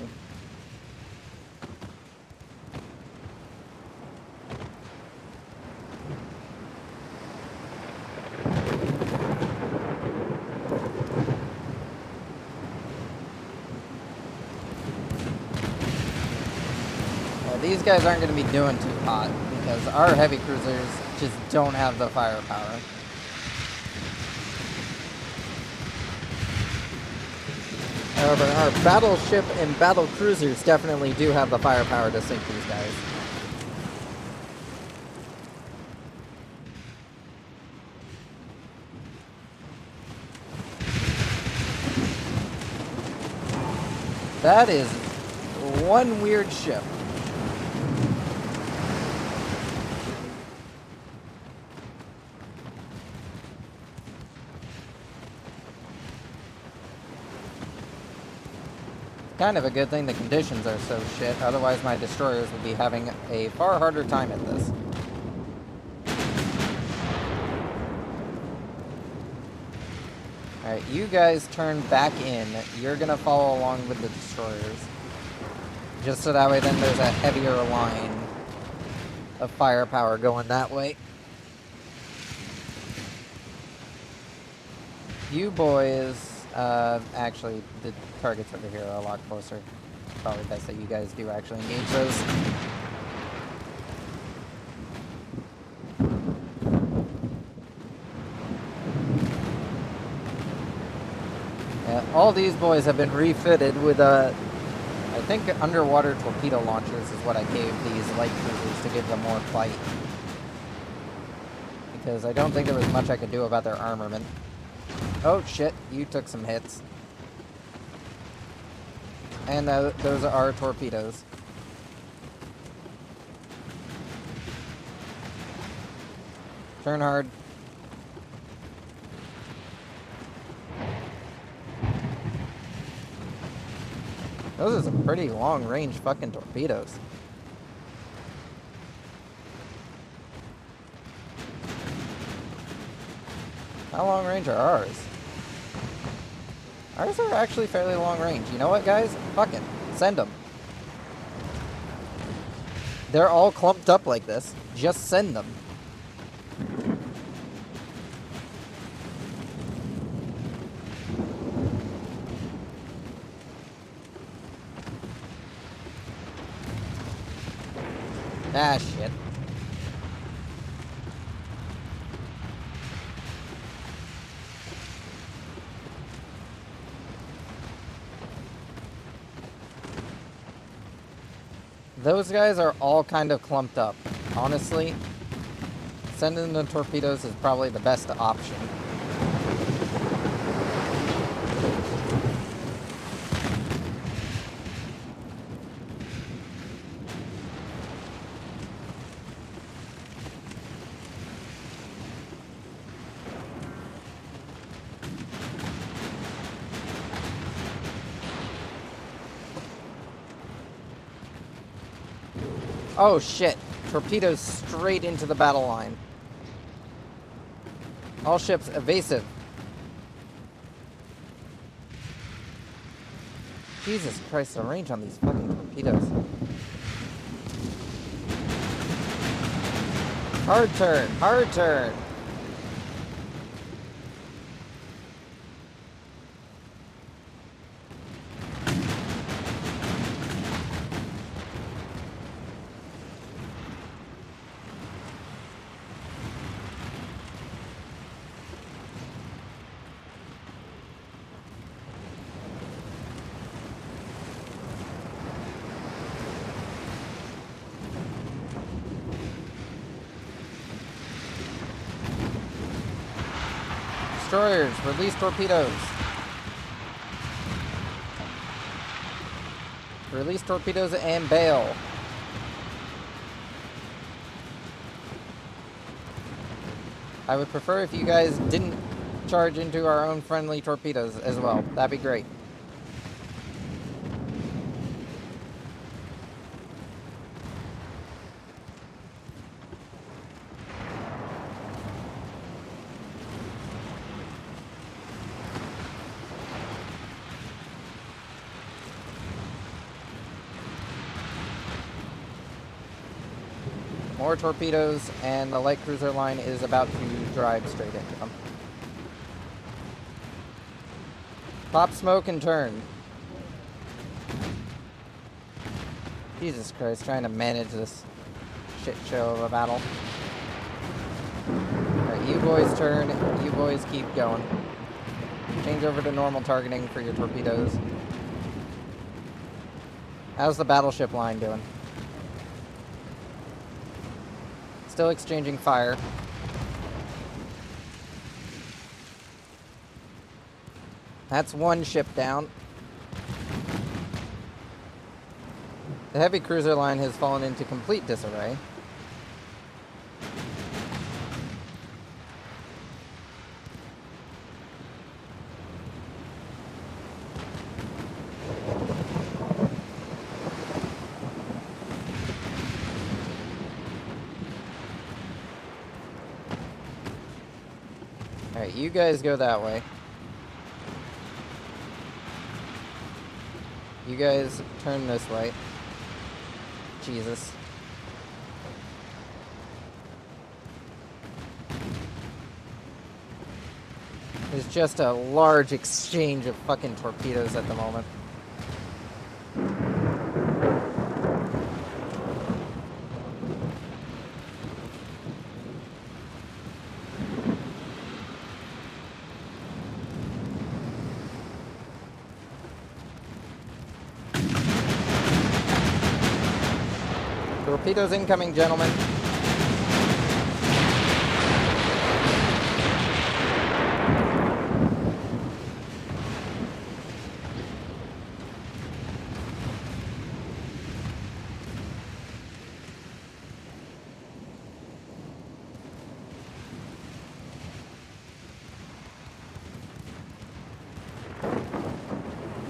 These guys aren't going to be doing too hot because our heavy cruisers just don't have the firepower. However, our battleship and battle cruisers definitely do have the firepower to sink these guys. That is one weird ship. Kind of a good thing the conditions are so shit, otherwise my destroyers would be having a far harder time at this. Alright, you guys turn back in. You're gonna follow along with the destroyers. Just so that way then there's a heavier line of firepower going that way. You boys... actually, the targets over here are a lot closer. Probably best that you guys do actually engage those. Yeah, all these boys have been refitted with, I think underwater torpedo launchers is what I gave these light cruisers to give them more fight. Because I don't think there was much I could do about their armament. Oh shit, you took some hits. And those are our torpedoes. Turn hard. Those are some pretty long range fucking torpedoes. How long range are ours? Ours are actually fairly long range. You know what, guys? Fuck it. Send them. They're all clumped up like this. Just send them. Ah, shit. Those guys are all kind of clumped up. Honestly, sending the torpedoes is probably the best option. Oh shit, torpedoes straight into the battle line. All ships evasive. Jesus Christ, the range on these fucking torpedoes. Hard turn, hard turn. Destroyers, release torpedoes. Release torpedoes and bail. I would prefer if you guys didn't charge into our own friendly torpedoes as well. That'd be great. More torpedoes, and the light cruiser line is about to drive straight into them. Pop smoke and turn. Jesus Christ, trying to manage this shit show of a battle. Alright, you boys turn, you boys keep going. Change over to normal targeting for your torpedoes. How's the battleship line doing? Still exchanging fire. That's one ship down. The heavy cruiser line has fallen into complete disarray. Alright, you guys go that way. You guys turn this way. Jesus. There's just a large exchange of fucking torpedoes at the moment. Torpedoes incoming, gentlemen.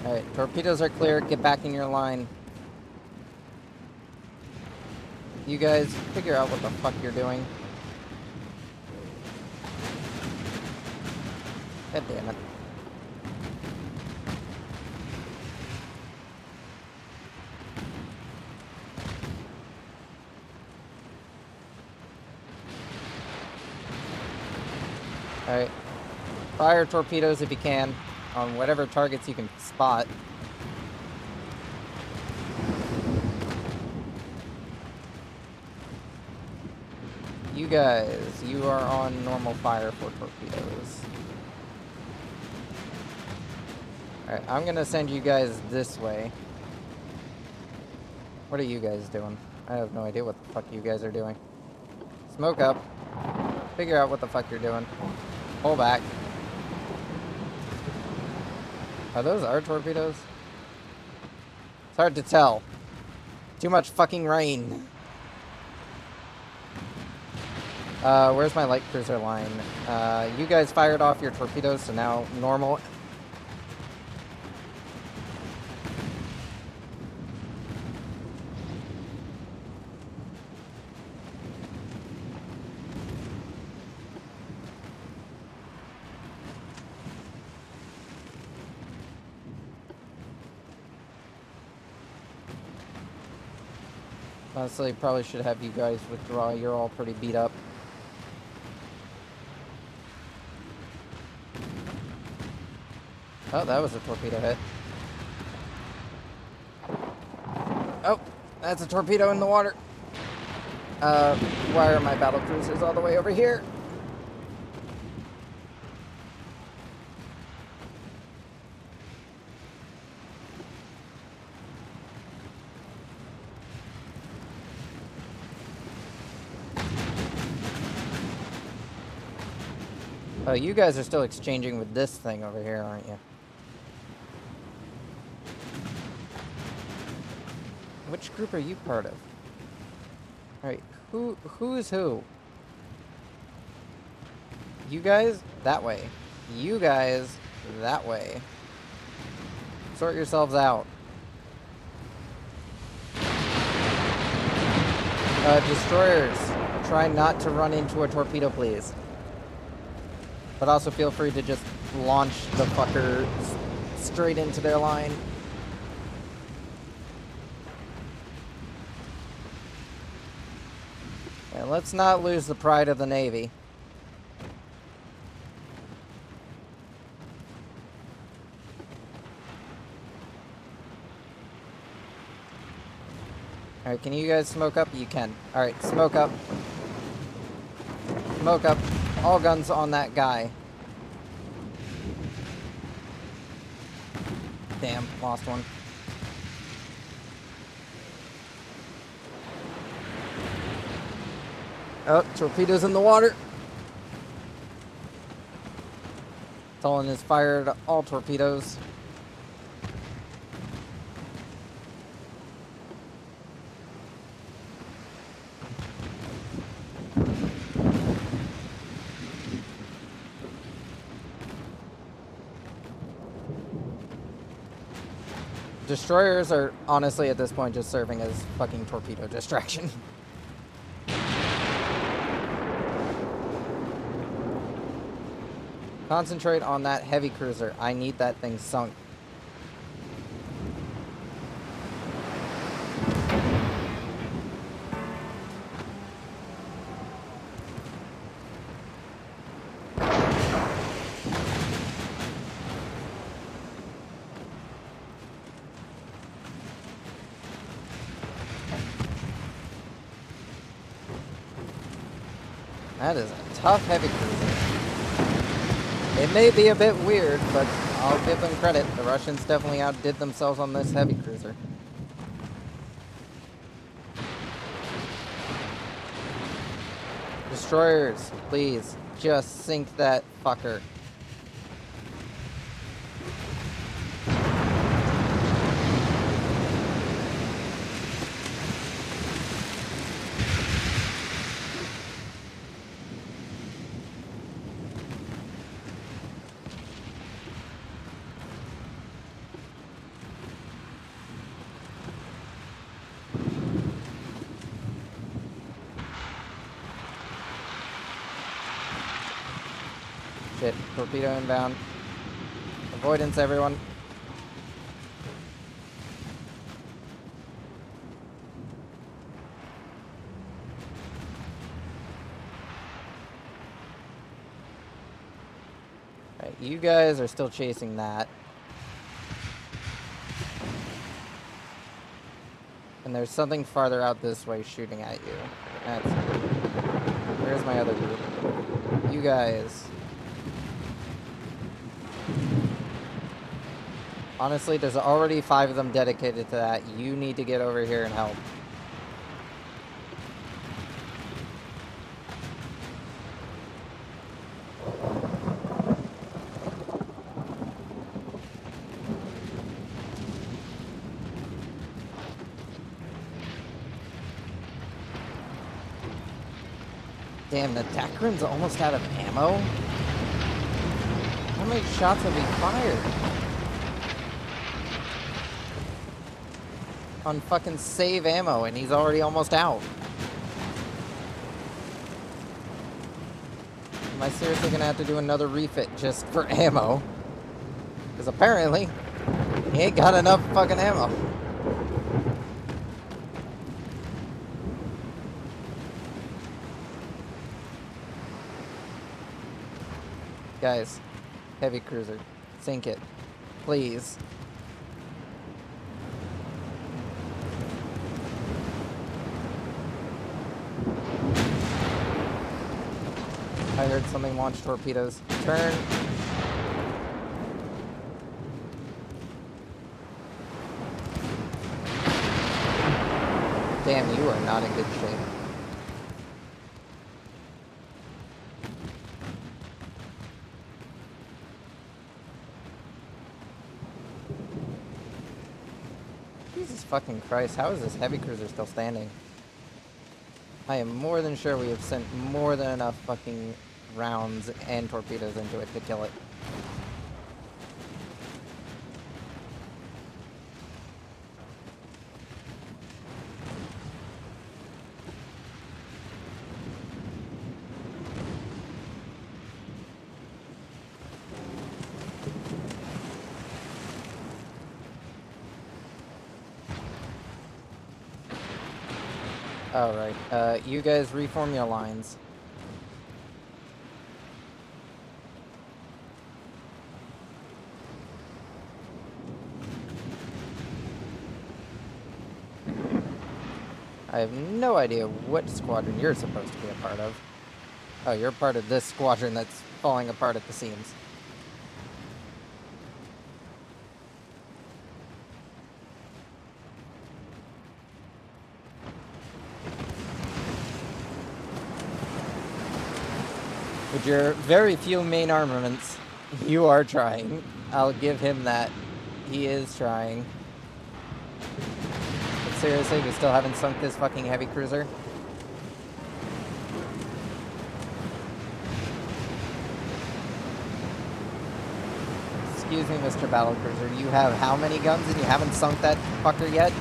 Alright, torpedoes are clear. Get back in your line. You guys figure out what the fuck you're doing. God damn it. Alright. Fire torpedoes if you can on whatever targets you can spot. You guys, you are on normal fire for torpedoes. Alright, I'm gonna send you guys this way. What are you guys doing? I have no idea what the fuck you guys are doing. Smoke up. Figure out what the fuck you're doing. Pull back. Are those our torpedoes? It's hard to tell. Too much fucking rain. Where's my light cruiser line? You guys fired off your torpedoes, so now normal. Honestly, probably should have you guys withdraw. You're all pretty beat up. Oh, that was a torpedo hit. Oh, that's a torpedo in the water. Why are my battle cruisers all the way over here? Oh, you guys are still exchanging with this thing over here, aren't you? Which group are you part of? Alright, who's who? You guys, that way. You guys, that way. Sort yourselves out. Destroyers, try not to run into a torpedo, please. But also feel free to just launch the fucker straight into their line. And let's not lose the pride of the Navy. Alright, can you guys smoke up? You can. Alright, smoke up. Smoke up. All guns on that guy. Damn, lost one. Oh, torpedoes in the water. Tolan has fired all torpedoes. Destroyers are honestly at this point just serving as fucking torpedo distraction. Concentrate on that heavy cruiser. I need that thing sunk. That is a tough heavy cruiser. It may be a bit weird, but I'll give them credit. The Russians definitely outdid themselves on this heavy cruiser. Destroyers, please, just sink that fucker. Shit, torpedo inbound. Avoidance, everyone. Alright, you guys are still chasing that. And there's something farther out this way shooting at you. That's good. Where's my other group? You guys. Honestly, there's already 5 of them dedicated to that. You need to get over here and help. Damn, the Dakrin's almost out of ammo? How many shots have he fired? On fucking save ammo, and he's already almost out. Am I seriously gonna have to do another refit just for ammo? Because apparently, he ain't got enough fucking ammo. Guys, heavy cruiser, sink it, please. I heard something launch torpedoes. Turn. Damn, you are not in good shape. Jesus fucking Christ, how is this heavy cruiser still standing? I am more than sure we have sent more than enough fucking rounds and torpedoes into it to kill it. Alright, you guys reform your lines. I have no idea what squadron you're supposed to be a part of. Oh, you're part of this squadron that's falling apart at the seams. With your very few main armaments, you are trying. I'll give him that. He is trying. But seriously, we still haven't sunk this fucking heavy cruiser? Excuse me, Mr. Battlecruiser, you have how many guns and you haven't sunk that fucker yet?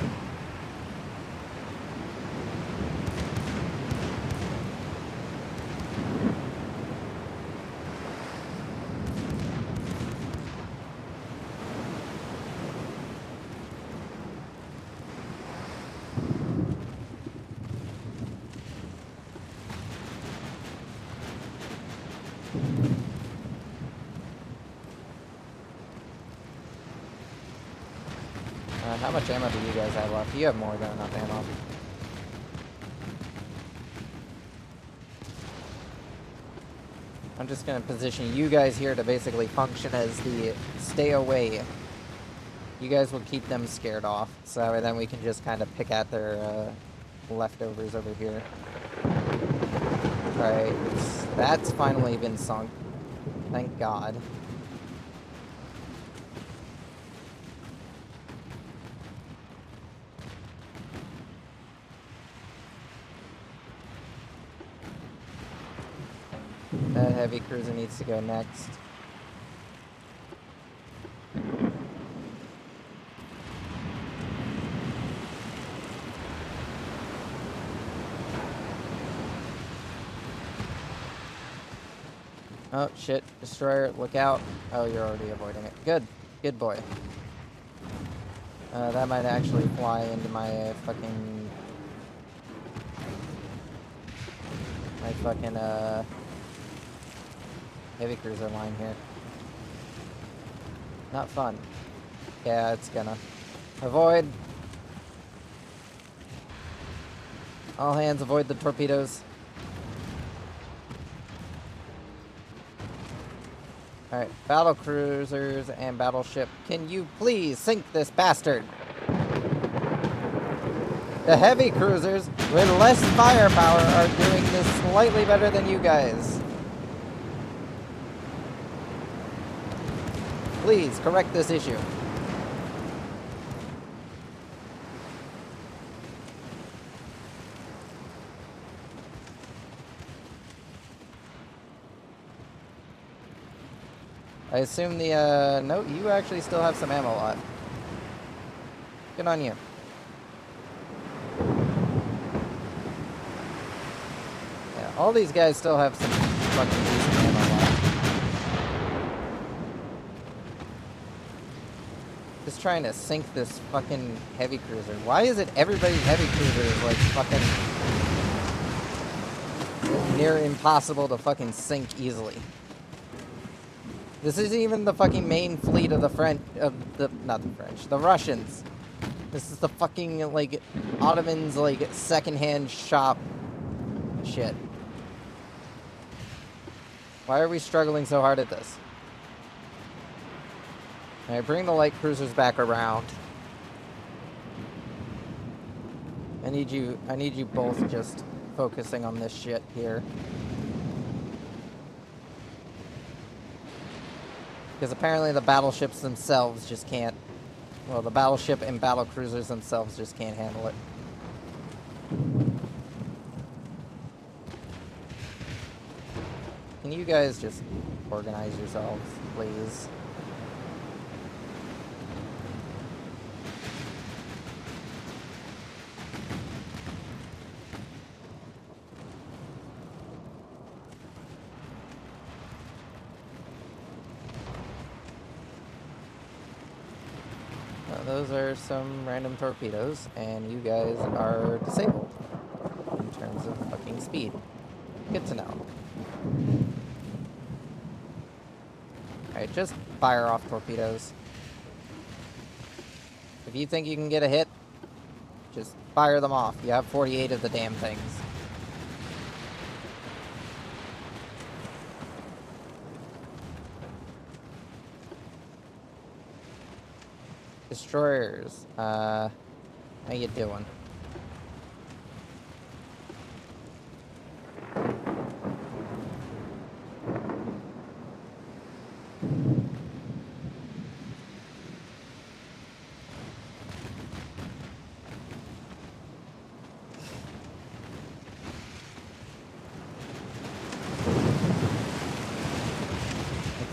How much ammo do you guys have left? You have more than enough ammo. I'm just going to position you guys here to basically function as the stay away. You guys will keep them scared off, so then we can just kind of pick at their leftovers over here. Alright, that's finally been sunk. Thank God. That heavy cruiser needs to go next. Oh, shit. Destroyer, look out. Oh, you're already avoiding it. Good. Good boy. That might actually fly into my fucking... heavy cruiser line here. Not fun. Yeah, it's gonna. Avoid. All hands avoid the torpedoes. Alright, battle cruisers and battleship, can you please sink this bastard? The heavy cruisers with less firepower are doing this slightly better than you guys. Please, correct this issue. I assume the, no, you actually still have some ammo left. Good on you. Yeah, all these guys still have some fucking decent ammo left. Just trying to sink this fucking heavy cruiser. Why is it everybody's heavy cruiser is like fucking near impossible to fucking sink easily? This isn't even the fucking main fleet of the the Russians. This is the fucking, like, Ottomans, like, secondhand shop shit. Why are we struggling so hard at this? Alright, bring the light cruisers back around. I need you both just focusing on this shit here. Because apparently the battleships themselves just can't Well, the battleship and battle cruisers themselves just can't handle it. Can you guys just organize yourselves, please? Those are some random torpedoes, and you guys are disabled in terms of fucking speed. Good to know. Alright, just fire off torpedoes. If you think you can get a hit, just fire them off. You have 48 of the damn things. Destroyers, how you doing?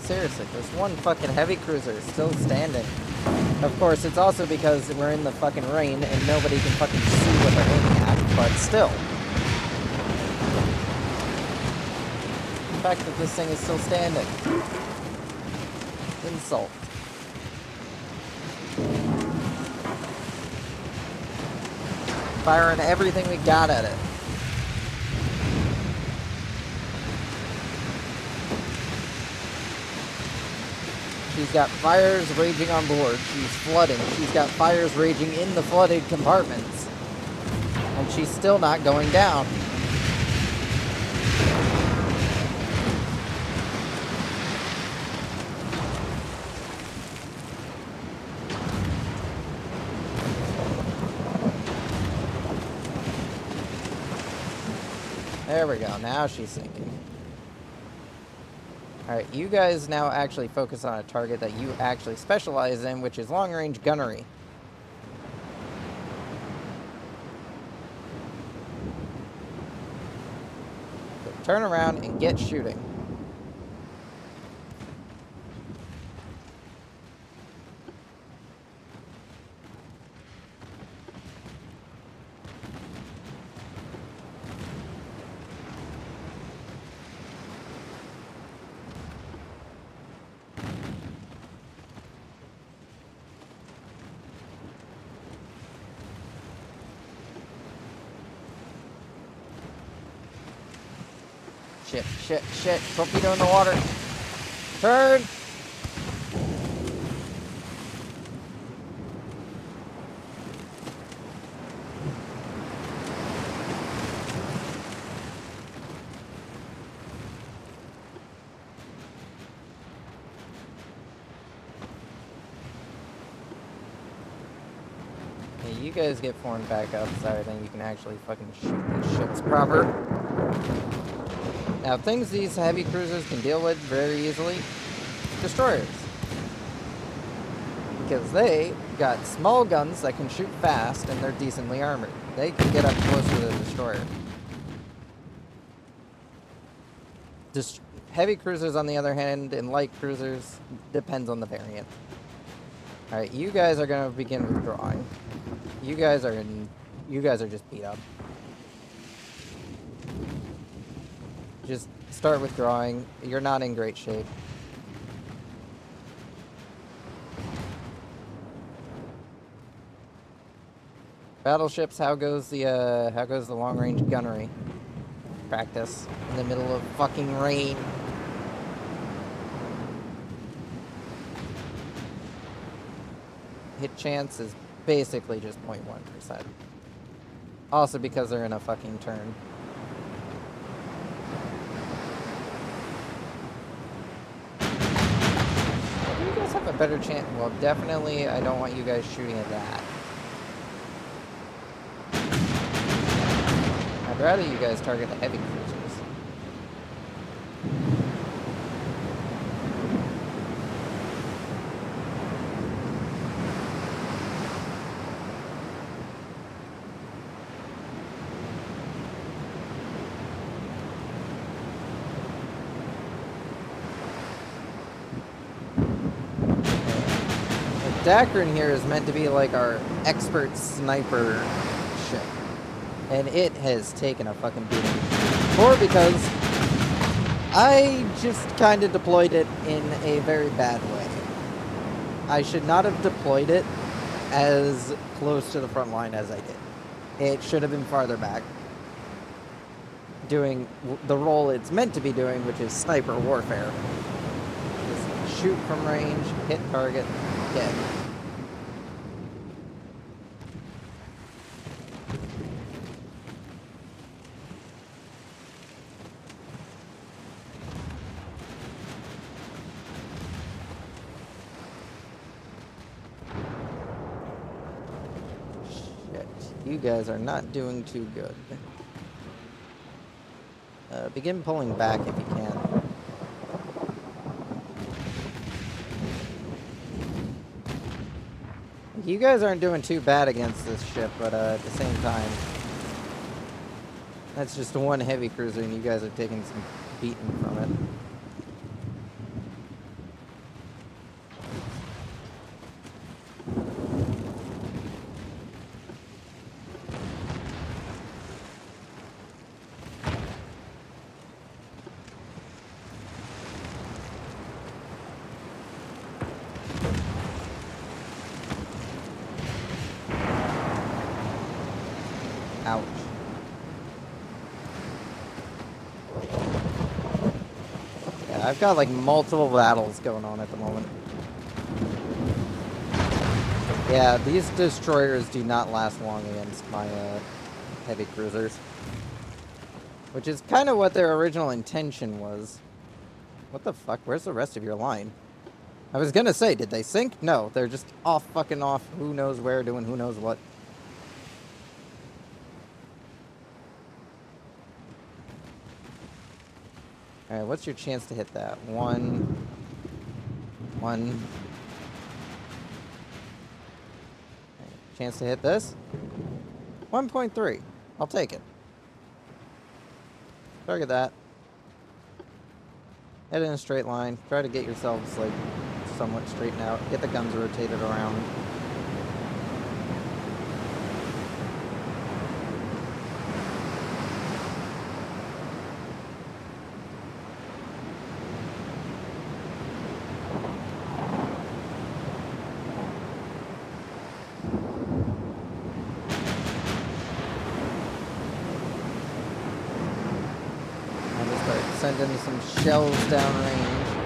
Seriously, there's one fucking heavy cruiser still standing. Of course, it's also because we're in the fucking rain and nobody can fucking see what they're aiming at, but still. The fact that this thing is still standing. Insult. Firing everything we got at it. She's got fires raging on board. She's flooding. She's got fires raging in the flooded compartments. And she's still not going down. There we go. Now she's sinking. Alright, you guys now actually focus on a target that you actually specialize in, which is long-range gunnery. So turn around and get shooting. Shit. Torpedo in the water. Turn! Okay, you guys get formed back up, so then you can actually fucking shoot these ships proper. Now, things these heavy cruisers can deal with very easily, destroyers. Because they got small guns that can shoot fast, and they're decently armored. They can get up close to the destroyer. Heavy cruisers, on the other hand, and light cruisers, depends on the variant. Alright, you guys are going to begin withdrawing. You guys are just beat up. Just start withdrawing. You're not in great shape. Battleships, how goes the long-range gunnery practice in the middle of fucking rain? Hit chance is basically just 0.1%. Also because they're in a fucking turn. Have a better chance. Well, definitely I don't want you guys shooting at that. I'd rather you guys target the heavy cruisers. Dacron here is meant to be like our expert sniper ship. And it has taken a fucking beating. Or because I just kind of deployed it in a very bad way. I should not have deployed it as close to the front line as I did. It should have been farther back, doing the role it's meant to be doing, which is sniper warfare. Just shoot from range, hit target, dead. You guys are not doing too good. Begin pulling back if you can. You guys aren't doing too bad against this ship, but at the same time, that's just one heavy cruiser and you guys are taking some beating from it. Ouch. Yeah, I've got like multiple battles going on at the moment. Yeah, these destroyers do not last long against my heavy cruisers. Which is kind of what their original intention was. What the fuck? Where's the rest of your line? I was gonna say, did they sink? No, they're just off fucking off who knows where doing who knows what. Alright, what's your chance to hit that? One. Chance to hit this? 1.3. I'll take it. Target that. Head in a straight line. Try to get yourselves, like, somewhat straightened out. Get the guns rotated around. Sending some shells downrange.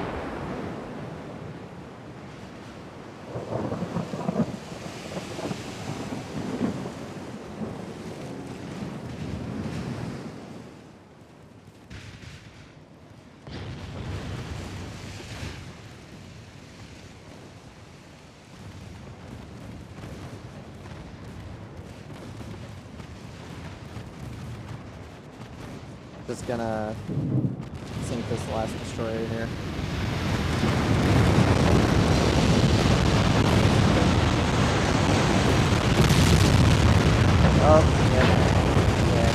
Just gonna sink this last destroyer here. Oh,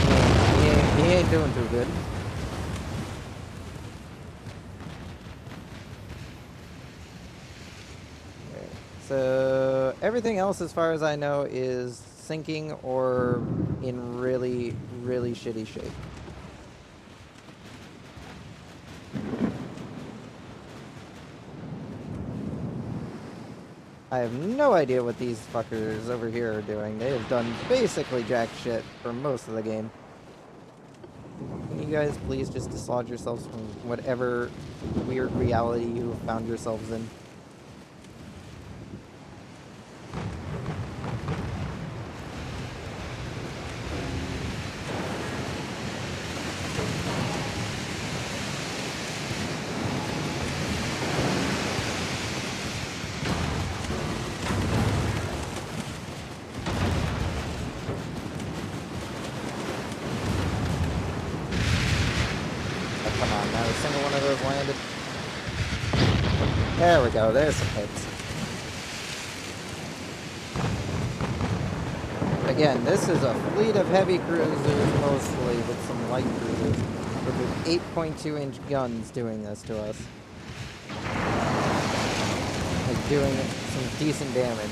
yeah, he ain't doing too good. Okay. So everything else, as far as I know, is sinking or in really, really shitty shape. I have no idea what these fuckers over here are doing. They have done basically jack shit for most of the game. Can you guys please just dislodge yourselves from whatever weird reality you have found yourselves in? Landed. There we go, there's some hits. Again, this is a fleet of heavy cruisers mostly, with some light cruisers, with 8.2-inch guns doing this to us. Like doing some some decent damage.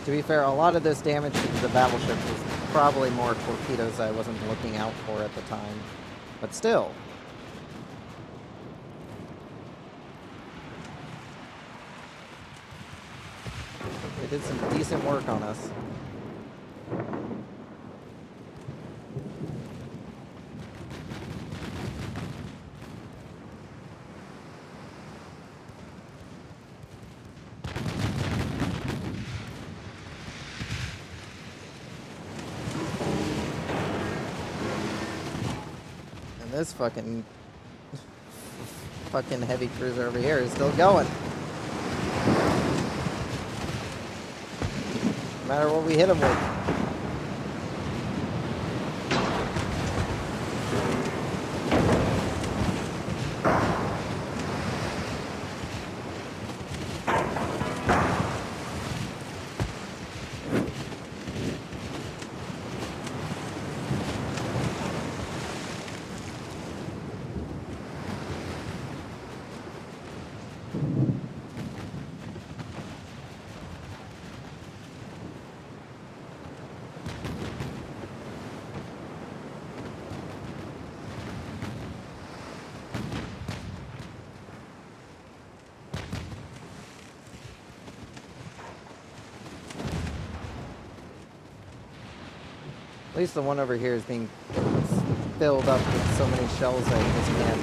To be fair, a lot of this damage to the battleship was probably more torpedoes I wasn't looking out for at the time. But still. They did some decent work on us. This fucking heavy cruiser over here is still going. No matter what we hit him with. At least the one over here is being filled up with so many shells that it just can't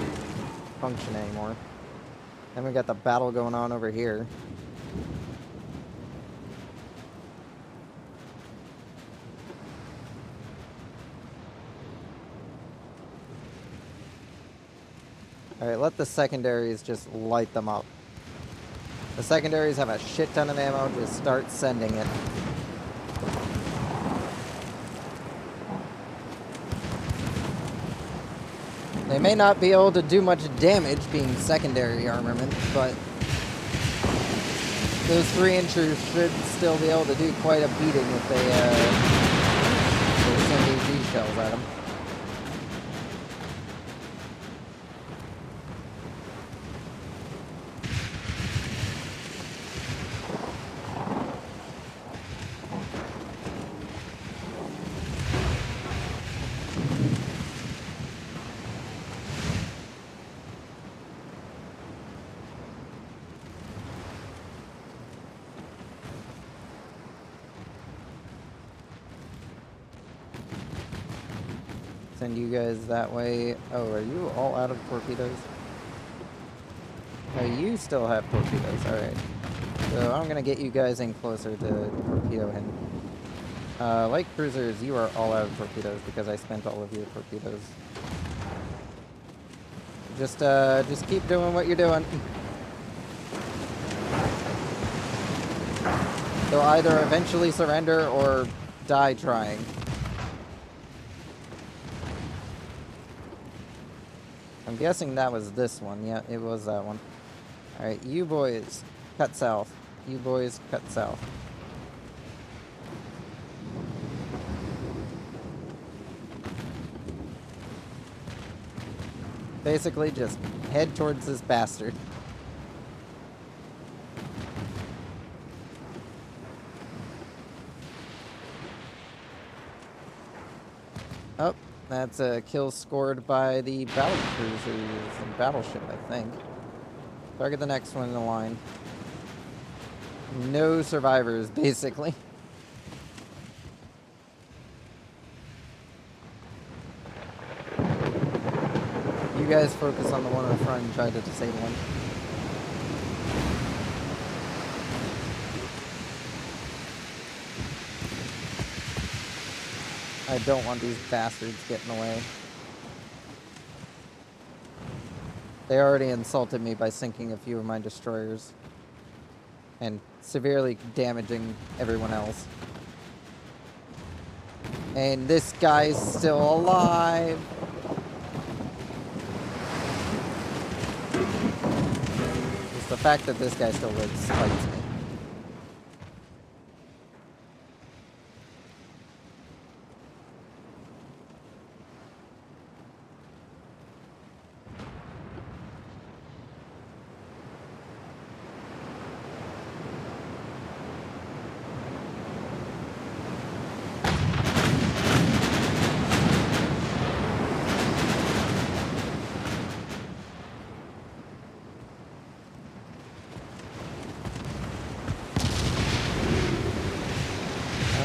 function anymore. Then we got the battle going on over here. Alright, let the secondaries just light them up. The secondaries have a shit ton of ammo, just start sending it. They may not be able to do much damage being secondary armament, but those 3-inchers should still be able to do quite a beating if they send AG shells at them. Send you guys that way. Oh, are you all out of torpedoes? No, you still have torpedoes. Alright. So I'm gonna get you guys in closer to torpedo him. Light cruisers, you are all out of torpedoes because I spent all of your torpedoes. Just keep doing what you're doing. They'll either eventually surrender or die trying. I'm guessing that was this one. Yeah, it was that one. Alright, you boys, cut south. You boys, cut south. Basically, just head towards this bastard. Oh. That's a kill scored by the battle cruisers and battleship, I think. Target the next one in the line. No survivors, basically. You guys focus on the one in the front and try to disable him. I don't want these bastards getting away. They already insulted me by sinking a few of my destroyers and severely damaging everyone else. And this guy's still alive. Just the fact that this guy still lives spikes me.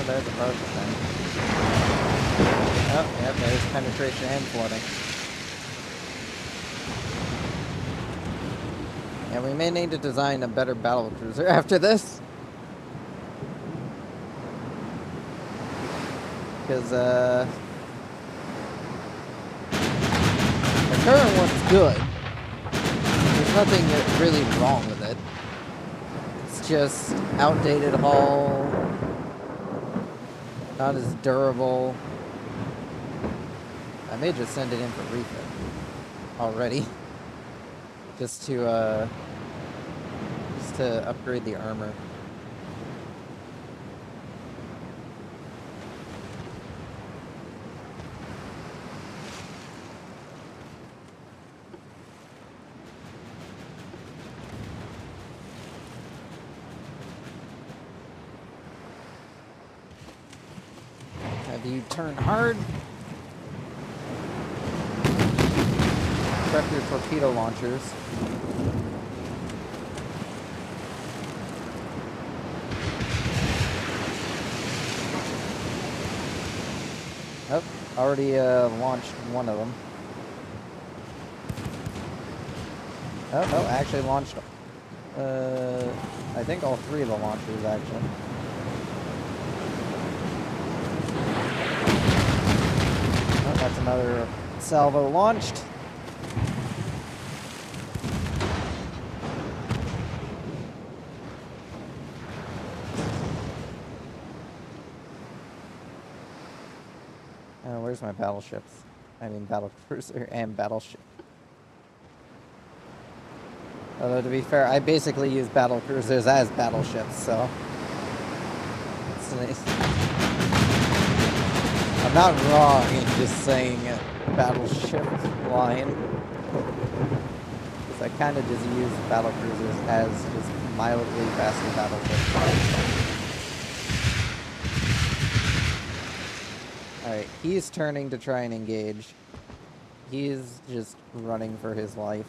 there's a partial thing. Oh, yep, there's penetration and flooding. Yeah, we may need to design a better battle cruiser after this. Because, the current one's good. There's nothing really wrong with it. It's just outdated hull, not as durable. I may just send it in for refit already, just to upgrade the armor. Have you turn hard? Prep your torpedo launchers. Oh, already launched one of them. Oh, no, actually launched, I think all three of the launchers, actually. Oh, that's another salvo launched. Where's my battleships? I mean battle cruiser and battleship. Although to be fair, I basically use battle cruisers as battleships, so it's nice. I'm not wrong in just saying battleship line, because I kind of just use battle cruisers as just mildly faster battleships. Alright, he's turning to try and engage. He's just running for his life.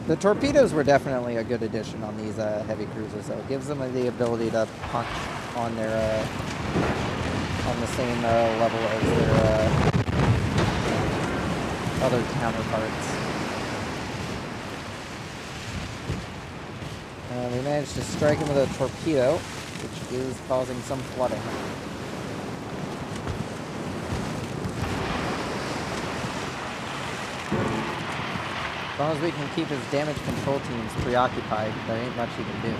The torpedoes were definitely a good addition on these heavy cruisers, though. It gives them the ability to punch on their on the same level as their other counterparts. We managed to strike him with a torpedo, which is causing some flooding. As long as we can keep his damage control teams preoccupied, there ain't much he can do.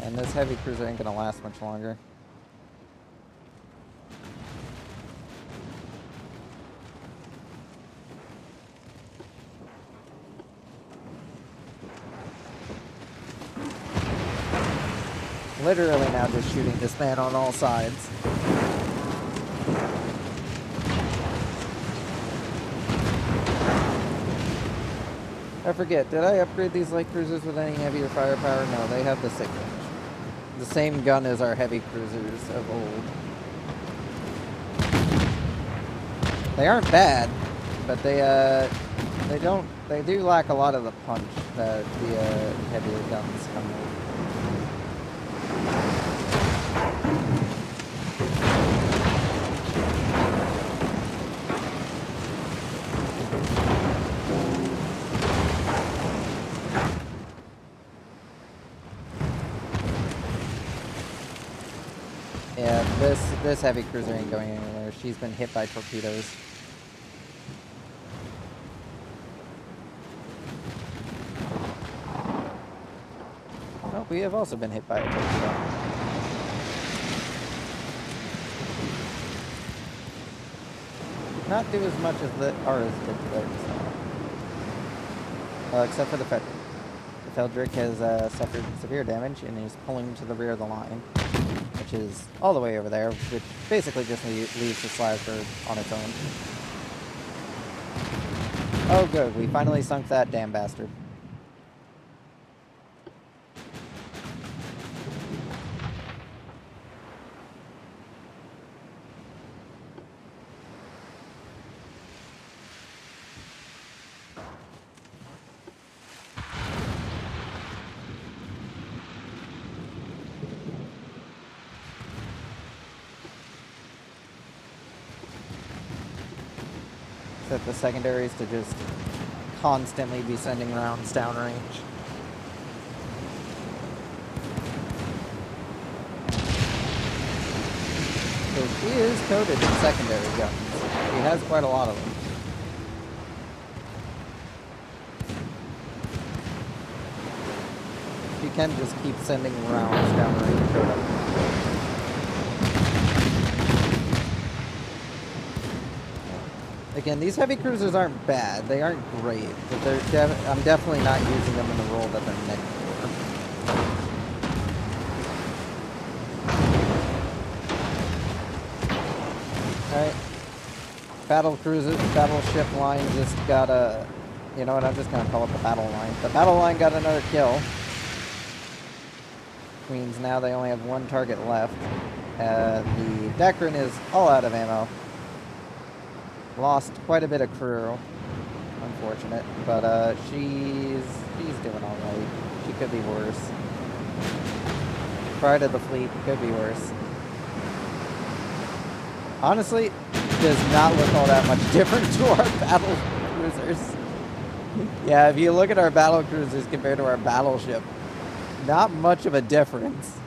And this heavy cruiser ain't gonna last much longer. Literally now just shooting this man on all sides. I forget, did I upgrade these light cruisers with any heavier firepower? No, they have the 6-inch. The same gun as our heavy cruisers of old. They aren't bad, but they do lack a lot of the punch that the heavier guns come with. Yeah, this heavy cruiser ain't going anywhere. She's been hit by torpedoes. Oh, we have also been hit by a torpedo. Not do as much as ours did today, except for the Frederick. The Frederick has suffered severe damage and is pulling to the rear of the line, which is all the way over there, which basically just leaves the Slasberg on its own. Oh good, we finally sunk that damn bastard. that the secondaries to just constantly be sending rounds downrange. So she is coded in secondary guns. She has quite a lot of them. She can just keep sending rounds downrange. Again, these heavy cruisers aren't bad. They aren't great, but I'm definitely not using them in the role that they're meant for. Alright. Battleship line just got a... You know what, I'm just gonna call it the battle line. The battle line got another kill. Which means now they only have one target left. The Decran is all out of ammo. Lost quite a bit of crew. Unfortunate. But she's doing alright. She could be worse. Pride of the fleet could be worse. Honestly, does not look all that much different to our battle cruisers. Yeah, if you look at our battle cruisers compared to our battleship, not much of a difference.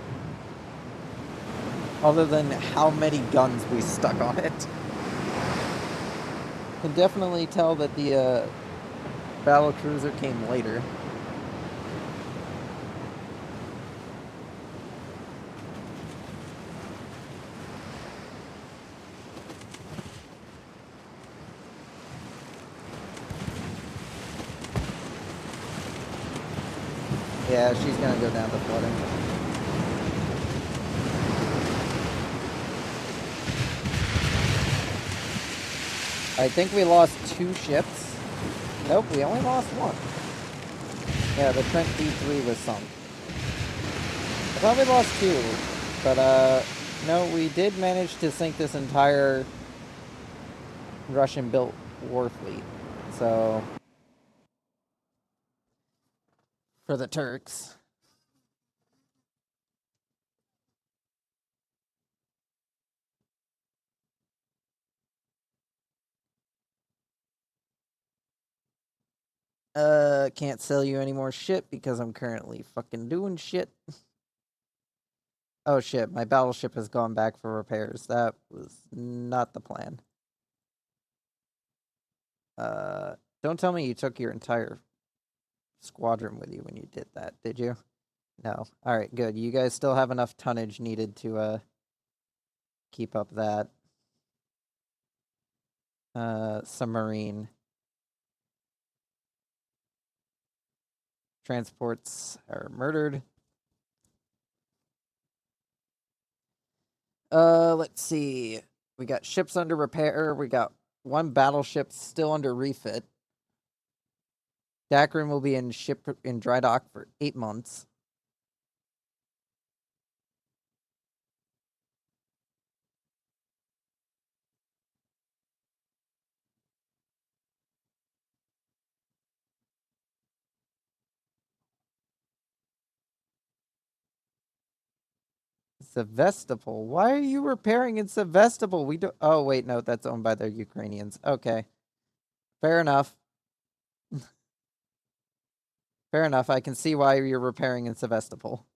Other than how many guns we stuck on it. Can definitely tell that the battle cruiser came later. Yeah, she's gonna go down to flooding. I think we lost 2 ships. Nope, we only lost 1. Yeah, the Trent D3 was sunk. I thought we lost 2, but no, we did manage to sink this entire Russian-built war fleet. So, for the Turks. Can't sell you any more shit because I'm currently fucking doing shit. Oh shit, my battleship has gone back for repairs. That was not the plan. Don't tell me you took your entire squadron with you when you did that, did you? No. Alright, good. You guys still have enough tonnage needed to, keep up that. Submarine. Transports are murdered. Let's see. We got ships under repair. We got 1 battleship still under refit. Dakrin will be in dry dock for 8 months. Sevastopol. Why are you repairing in Sevastopol? We do. Oh wait, no, that's owned by the Ukrainians. Okay, fair enough. Fair enough. I can see why you're repairing in Sevastopol.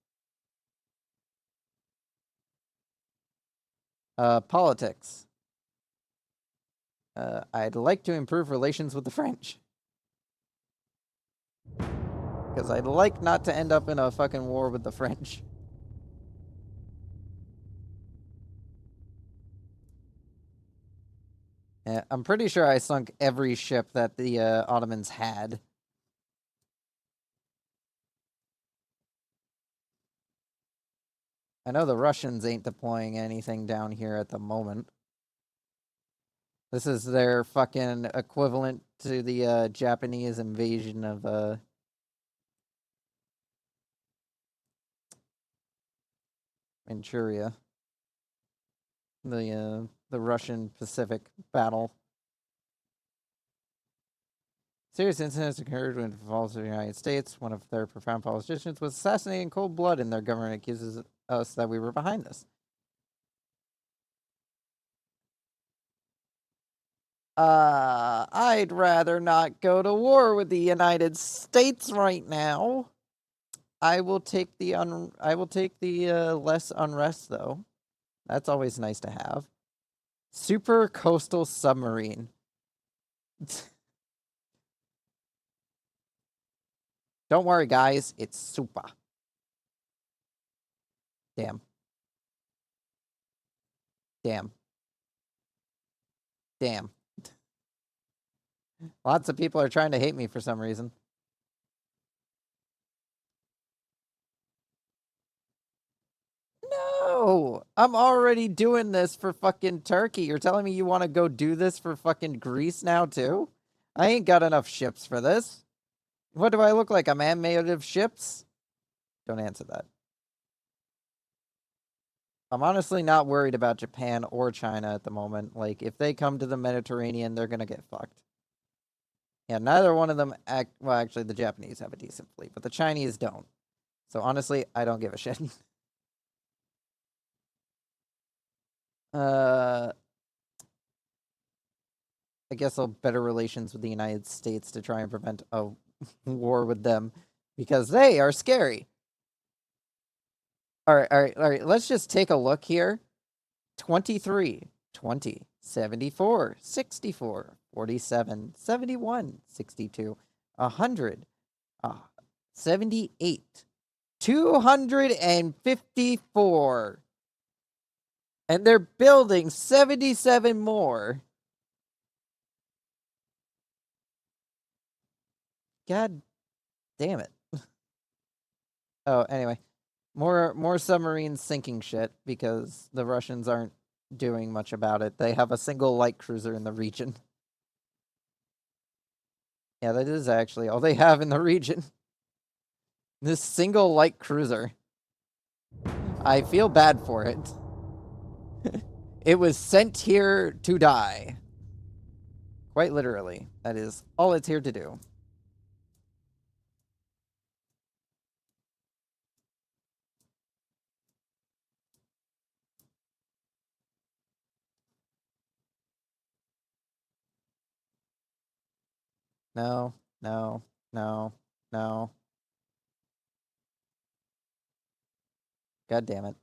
Politics. I'd like to improve relations with the French. Because I'd like not to end up in a fucking war with the French. Yeah, I'm pretty sure I sunk every ship that the Ottomans had. I know the Russians ain't deploying anything down here at the moment. This is their fucking equivalent to the Japanese invasion of Manchuria. The Russian Pacific battle. Serious incidents occurred when it involves the United States. One of their profound politicians was assassinated in cold blood, and their government accuses us that we were behind this. I'd rather not go to war with the United States right now. I will take the less unrest though. That's always nice to have. Super coastal submarine. Don't worry, guys. It's super. Damn. Damn. Damn. Lots of people are trying to hate me for some reason. No! I'm already doing this for fucking Turkey. You're telling me you want to go do this for fucking Greece now, too? I ain't got enough ships for this. What do I look like? A man made of ships? Don't answer that. I'm honestly not worried about Japan or China at the moment. Like, if they come to the Mediterranean, they're gonna get fucked. Yeah, neither one of them well, actually, the Japanese have a decent fleet, but the Chinese don't. So honestly, I don't give a shit. I guess I'll better relations with the United States to try and prevent a war with them because they are scary. All right. Let's just take a look here. 23, 20, 74, 64, 47, 71, 62, 100, 78, 254. And they're building 77 more. God damn it. Oh, anyway. More submarines sinking shit because the Russians aren't doing much about it. They have a single light cruiser in the region. Yeah, that is actually all they have in the region. This single light cruiser. I feel bad for it. It was sent here to die. Quite literally. That is all it's here to do. No, no, no, no. God damn it.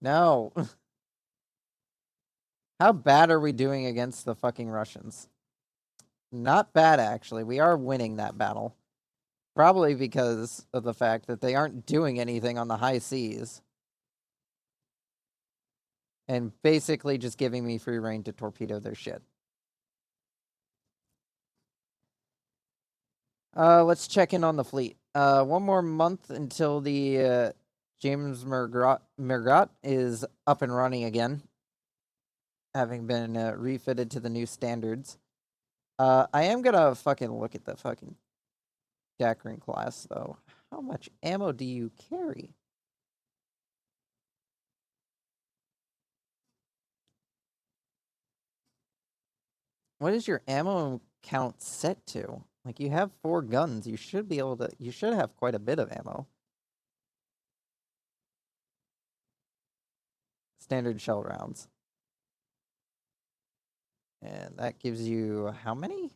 No. How bad are we doing against the fucking Russians? Not bad, actually. We are winning that battle. Probably because of the fact that they aren't doing anything on the high seas. And basically just giving me free reign to torpedo their shit. Let's check in on the fleet. One more month until the James Mergot is up and running again, having been refitted to the new standards. I am gonna fucking look at the fucking Dakrin class, though. How much ammo do you carry? What is your ammo count set to? Like, you have 4 guns. You should be able to... You should have quite a bit of ammo. Standard shell rounds. And that gives you how many?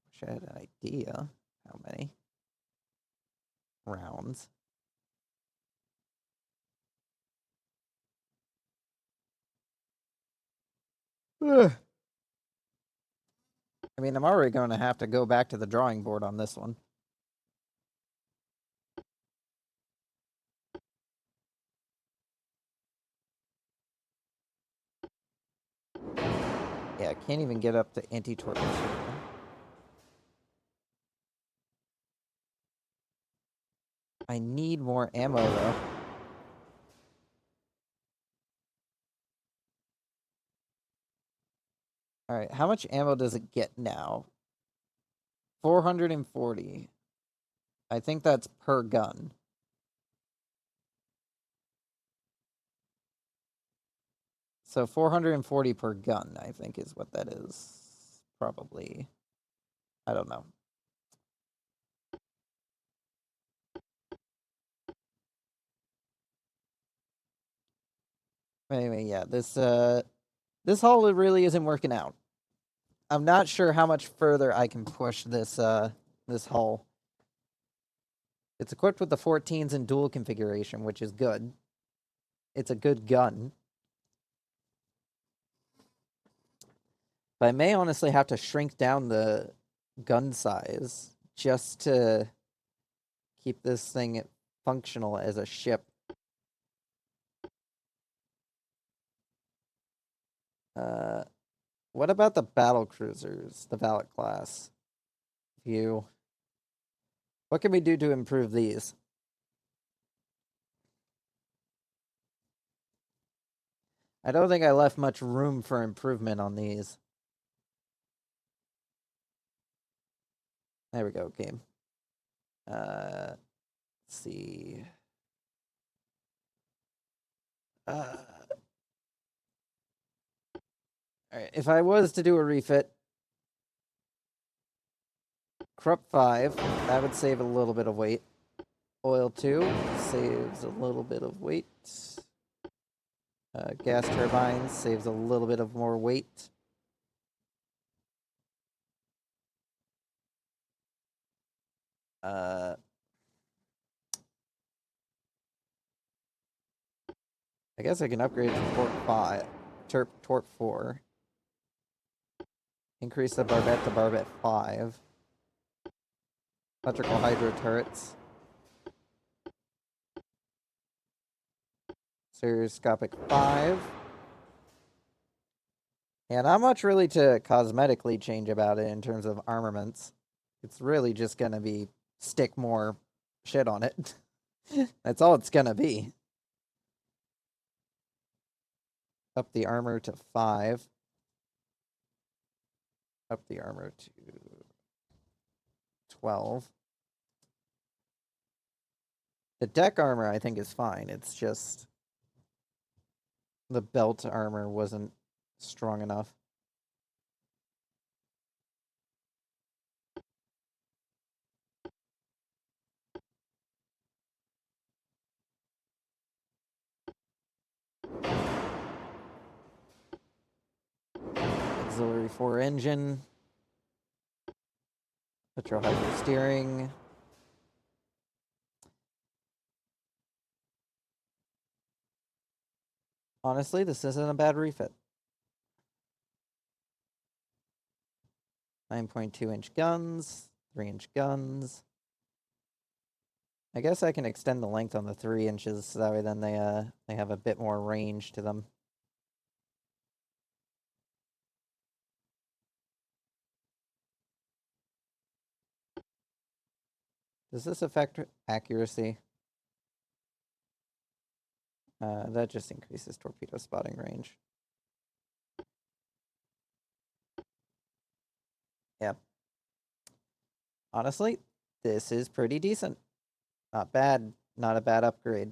Wish I had an idea. How many rounds? Ugh. I mean, I'm already going to have to go back to the drawing board on this one. Yeah, I can't even get up to anti-torpedo. I need more ammo, though. Alright, how much ammo does it get now? 440. I think that's per gun. So 440 per gun, I think is what that is. Probably. I don't know. Anyway, yeah, this haul really isn't working out. I'm not sure how much further I can push this hull. It's equipped with the 14s in dual configuration, which is good. It's a good gun. But I may honestly have to shrink down the gun size just to keep this thing functional as a ship. What about the battle cruisers, the Valac class? What can we do to improve these? I don't think I left much room for improvement on these. There we go, game. Let's see. Alright, if I was to do a refit, Krupp 5, that would save a little bit of weight. Oil 2 saves a little bit of weight. Gas turbines saves a little bit of more weight. I guess I can upgrade to Torque 5. Torque 4. Increase the barbette to barbette 5. Electrical hydro turrets. Stereoscopic 5. Yeah, not much really to cosmetically change about it in terms of armaments. It's really just gonna be stick more shit on it. That's all it's gonna be. Up the armor to 5. Up the armor to 12. The deck armor, I think, is fine. It's just the belt armor wasn't strong enough. Auxiliary 4 engine. Petro hydro steering. Honestly, this isn't a bad refit. 9.2-inch guns, 3-inch guns. I guess I can extend the length on the 3 inches so that way then they have a bit more range to them. Does this affect accuracy? That just increases torpedo spotting range. Yep. Honestly, this is pretty decent. Not bad. Not a bad upgrade.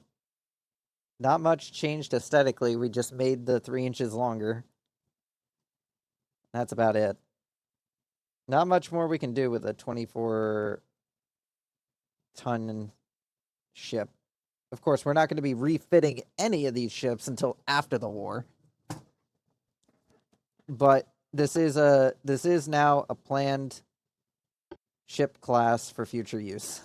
Not much changed aesthetically. We just made the 3 inches longer. That's about it. Not much more we can do with a 24-ton ship. Of course, we're not going to be refitting any of these ships until after the war. But this is now a planned ship class for future use.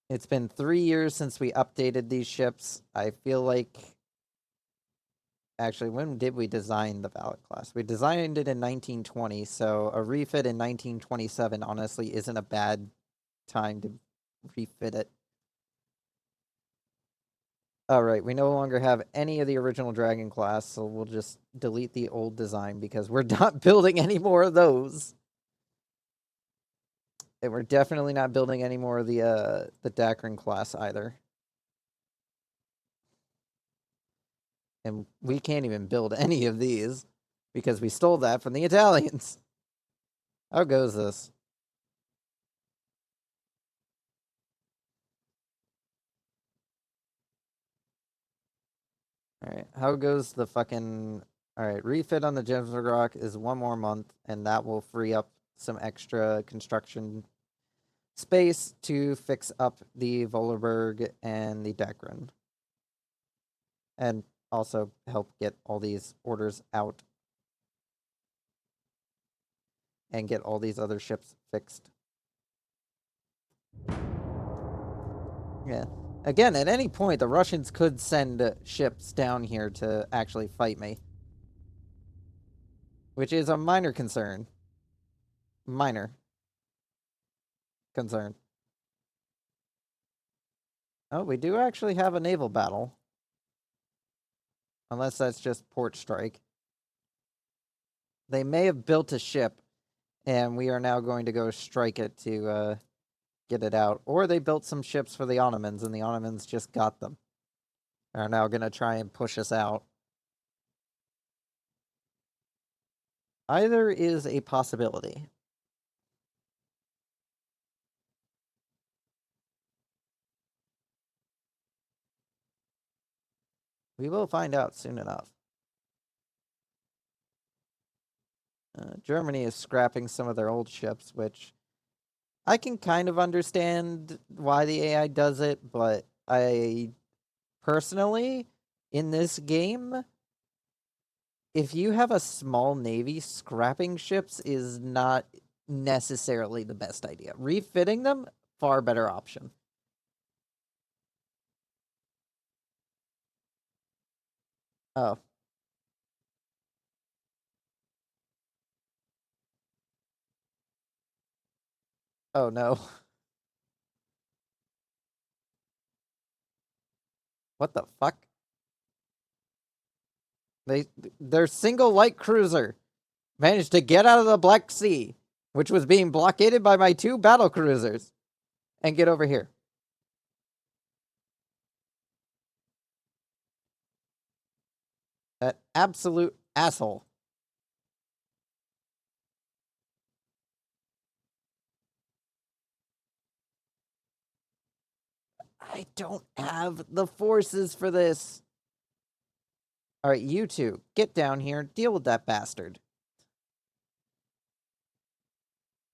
It's been 3 years since we updated these ships. I feel like... Actually, when did we design the Valac class? We designed it in 1920, so a refit in 1927 honestly isn't a bad time to refit it. Alright, we no longer have any of the original Dragon class, so we'll just delete the old design because we're not building any more of those. And we're definitely not building any more of the Dacron class either. And we can't even build any of these because we stole that from the Italians. How goes this? Alright, how goes the fucking... Alright, refit on the Gemsrock is 1 more month, and that will free up some extra construction space to fix up the Volerberg and the Dacron. And also help get all these orders out. And get all these other ships fixed. Yeah. Again, at any point, the Russians could send ships down here to actually fight me. Which is a minor concern. Minor concern. Oh, we do actually have a naval battle. Unless that's just port strike. They may have built a ship, and we are now going to go strike it to get it out. Or they built some ships for the Ottomans, and the Ottomans just got them. Are now going to try and push us out. Either is a possibility. We will find out soon enough. Germany is scrapping some of their old ships, which I can kind of understand why the AI does it, but I personally, in this game, if you have a small navy, scrapping ships is not necessarily the best idea. Refitting them, far better option. Oh. Oh no. What the fuck? Their single light cruiser managed to get out of the Black Sea, which was being blockaded by my 2 battle cruisers, and get over here. That absolute asshole. I don't have the forces for this. Alright, you two, get down here, deal with that bastard.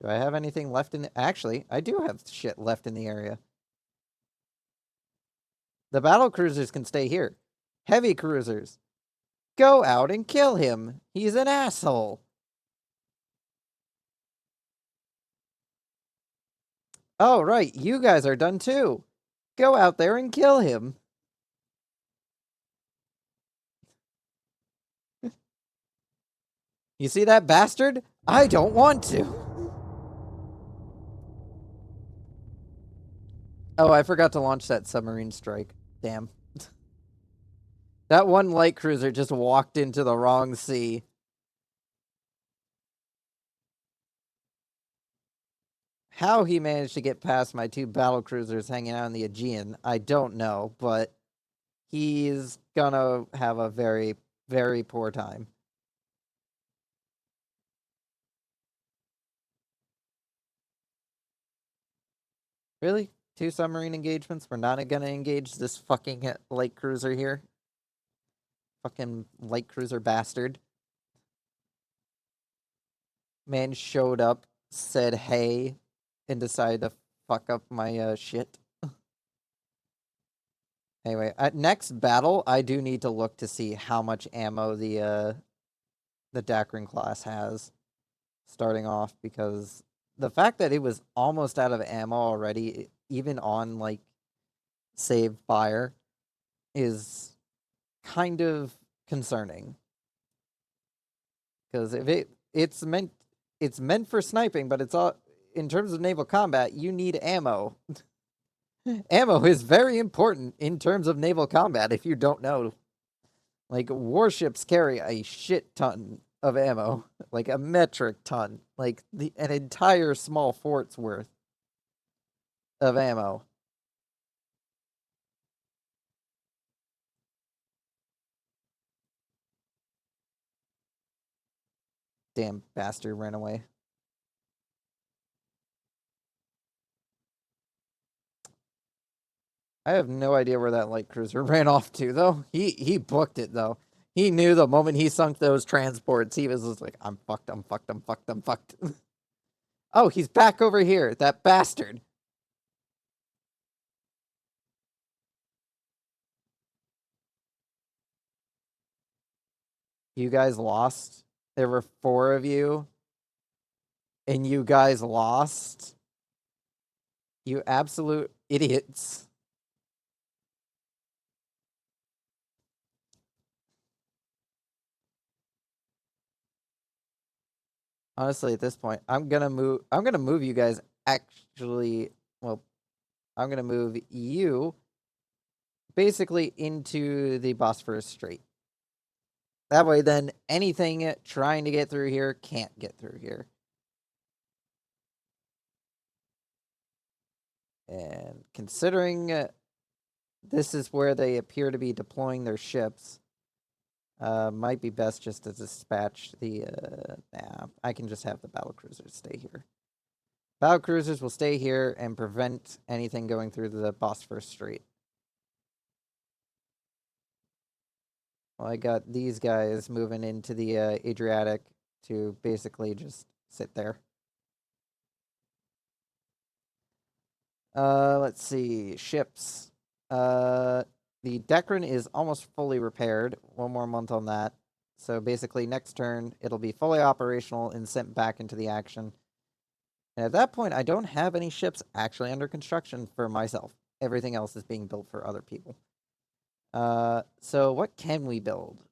Do I have anything left in the... Actually, I do have shit left in the area. The battle cruisers can stay here. Heavy cruisers. Go out and kill him. He's an asshole. Oh, right, you guys are done too. Go out there and kill him. You see that bastard? I don't want to. Oh, I forgot to launch that submarine strike. Damn. That one light cruiser just walked into the wrong sea. How he managed to get past my 2 battle cruisers hanging out in the Aegean, I don't know, but he's gonna have a very, very poor time. Really? 2 submarine engagements? We're not gonna engage this fucking light cruiser here? Fucking light cruiser bastard. Man showed up, said hey, and decided to fuck up my shit. Anyway, at next battle, I do need to look to see how much ammo the Dacron class has starting off, because the fact that it was almost out of ammo already, even on, like, save fire, is kind of concerning. Because if it's meant for sniping, but it's all, in terms of naval combat, you need ammo. Ammo is very important in terms of naval combat, if you don't know. Like, warships carry a shit ton of ammo. Like, a metric ton. Like, an entire small fort's worth of ammo. Damn bastard ran away. I have no idea where that light cruiser ran off to, though. He booked it, though. He knew the moment he sunk those transports, he was just like, I'm fucked, I'm fucked, I'm fucked, I'm fucked. Oh, he's back over here, that bastard. You guys lost. There were 4 of you, and you guys lost. You absolute idiots. Honestly, at this point, I'm gonna move you guys actually, well, I'm gonna move you basically into the Bosphorus Strait. That way, then anything trying to get through here can't get through here. And considering this is where they appear to be deploying their ships, might be best just to dispatch the. Nah, I can just have the battlecruisers stay here. Battlecruisers will stay here and prevent anything going through the Bosphorus Strait. Well, I got these guys moving into the Adriatic to basically just sit there. Let's see. Ships. The Decran is almost fully repaired. 1 more month on that. So basically, next turn, it'll be fully operational and sent back into the action. And at that point, I don't have any ships actually under construction for myself. Everything else is being built for other people. So what can we build?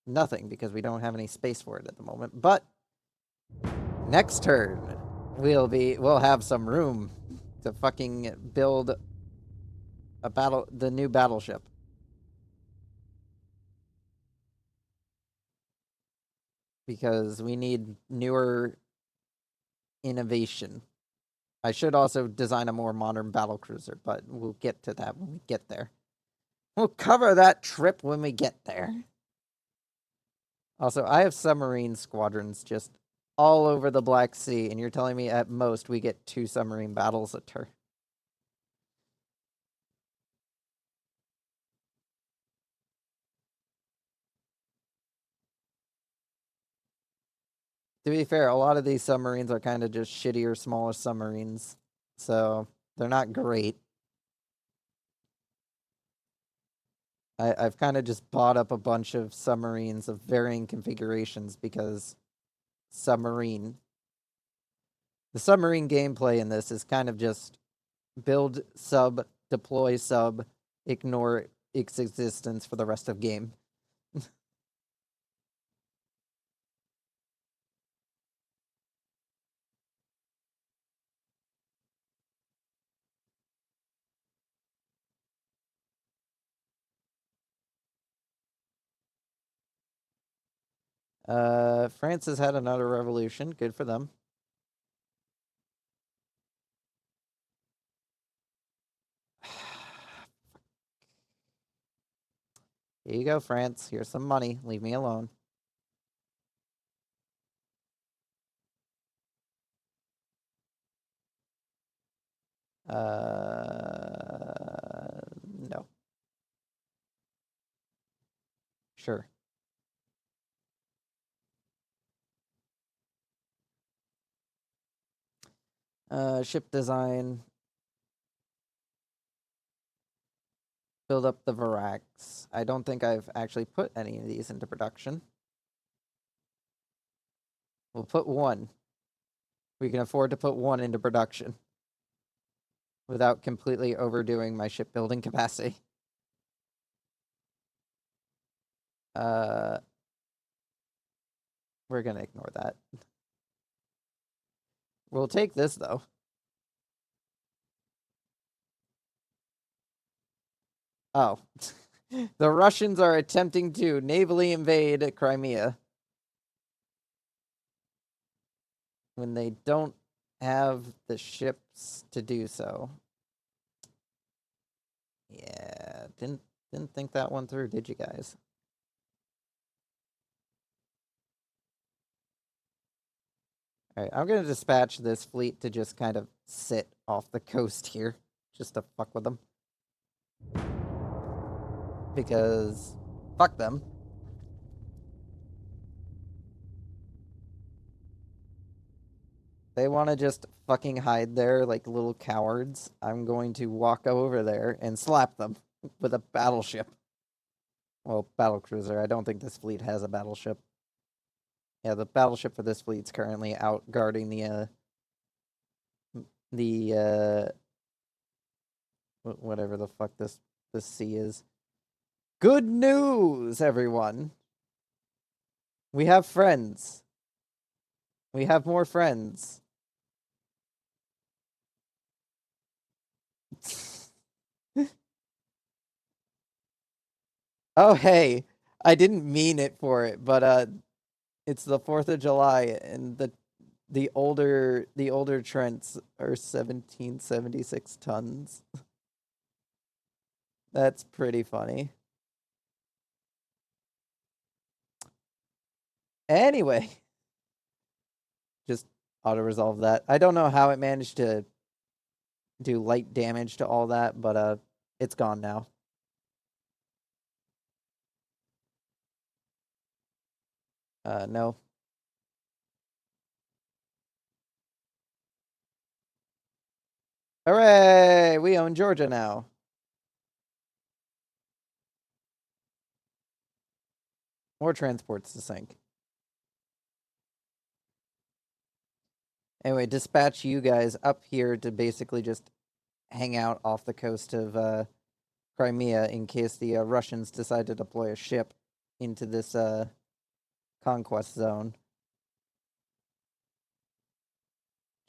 Nothing, because we don't have any space for it at the moment. But next turn, we'll have some room to fucking build the new battleship. Because we need newer innovation. I should also design a more modern battlecruiser, but we'll get to that when we get there. We'll cover that trip when we get there. Also, I have submarine squadrons just all over the Black Sea, and you're telling me at most we get 2 submarine battles a turn. To be fair, a lot of these submarines are kind of just shittier, smaller submarines, so they're not great. I've kind of just bought up a bunch of submarines of varying configurations because submarine. The submarine gameplay in this is kind of just build sub, deploy sub, ignore its existence for the rest of game. France has had another revolution. Good for them. Here you go, France. Here's some money. Leave me alone. No. Sure. Ship design. Build up the Valacs. I don't think I've actually put any of these into production. We'll put 1. We can afford to put 1 into production without completely overdoing my shipbuilding capacity. We're gonna ignore that. We'll take this, though. Oh. The Russians are attempting to navally invade Crimea when they don't have the ships to do so. Yeah, didn't think that one through, did you guys? Alright, I'm gonna dispatch this fleet to just kind of sit off the coast here, just to fuck with them. Because fuck them. They want to just fucking hide there like little cowards. I'm going to walk over there and slap them with a battleship. Well, battlecruiser. I don't think this fleet has a battleship. Yeah, the battleship for this fleet's currently out guarding the whatever the fuck this sea is. Good news, everyone. We have friends. We have more friends. Oh, hey. I didn't mean it for it, but it's the 4th of July and the older Trents are 1776 tons. That's pretty funny. Anyway, just auto resolve that. I don't know how it managed to do light damage to all that, but it's gone now. No. Hooray! We own Georgia now. More transports to sink. Anyway, dispatch you guys up here to basically just hang out off the coast of Crimea in case the Russians decide to deploy a ship into this conquest zone.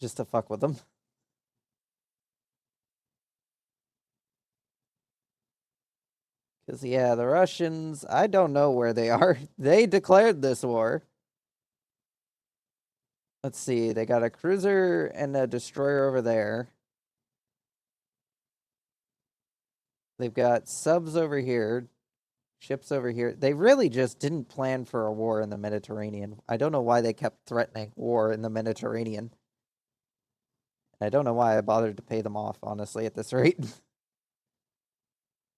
Just to fuck with them. Because, yeah, the Russians, I don't know where they are. They declared this war. Let's see, they got a cruiser and a destroyer over there. They've got subs over here, ships over here. They really just didn't plan for a war in the Mediterranean. I don't know why they kept threatening war in the Mediterranean. I don't know why I bothered to pay them off, honestly, at this rate.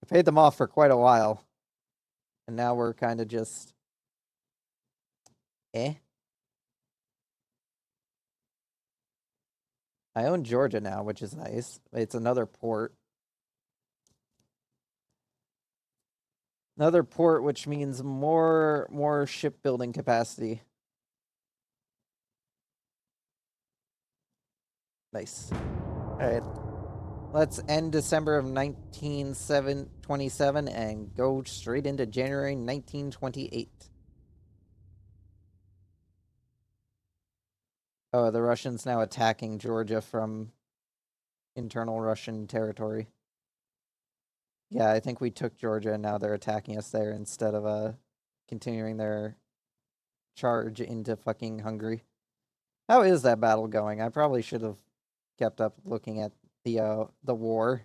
I paid them off for quite a while. And now we're kind of just... eh? I own Georgia now, which is nice. It's another port. Another port, which means more shipbuilding capacity. Nice. All right. Let's end December of 1927 and go straight into January 1928. Oh, the Russians now attacking Georgia from internal Russian territory. Yeah, I think we took Georgia and now they're attacking us there instead of continuing their charge into fucking Hungary. How is that battle going? I probably should have kept up looking at the war.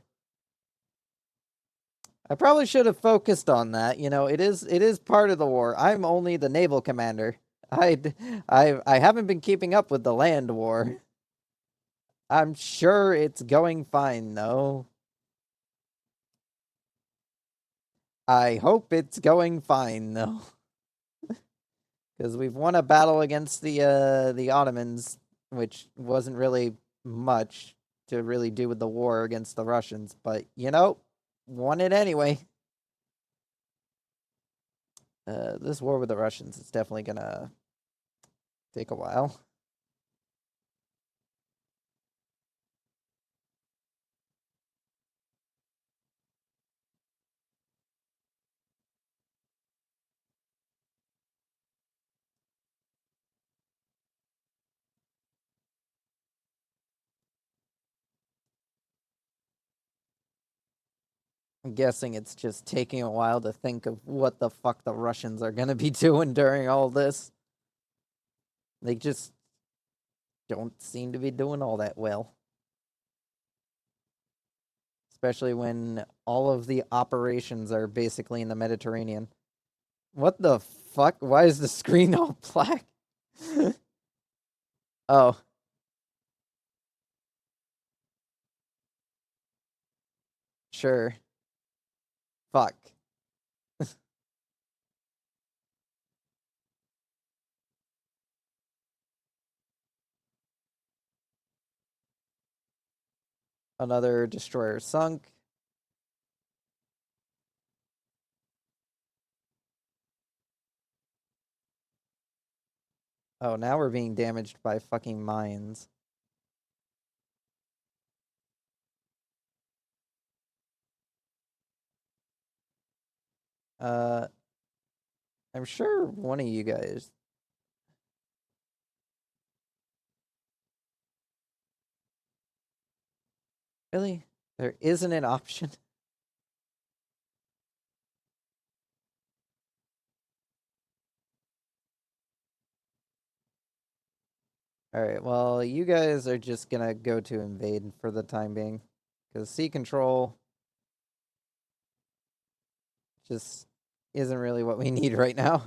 I probably should have focused on that. You know, it is part of the war. I'm only the naval commander. I haven't been keeping up with the land war. I'm sure it's going fine though. I hope it's going fine though. Because we've won a battle against the Ottomans, which wasn't really much to really do with the war against the Russians, but you know, won it anyway. This war with the Russians is definitely gonna take a while. I'm guessing it's just taking a while to think of what the fuck the Russians are gonna be doing during all this. They just don't seem to be doing all that well. Especially when all of the operations are basically in the Mediterranean. What the fuck? Why is the screen all black? Oh, sure. Fuck. Another destroyer sunk. Oh, now we're being damaged by fucking mines. Uh, I'm sure one of you guys. Really? There isn't an option? Alright, well, you guys are just gonna go to invade for the time being. Because sea control just isn't really what we need right now.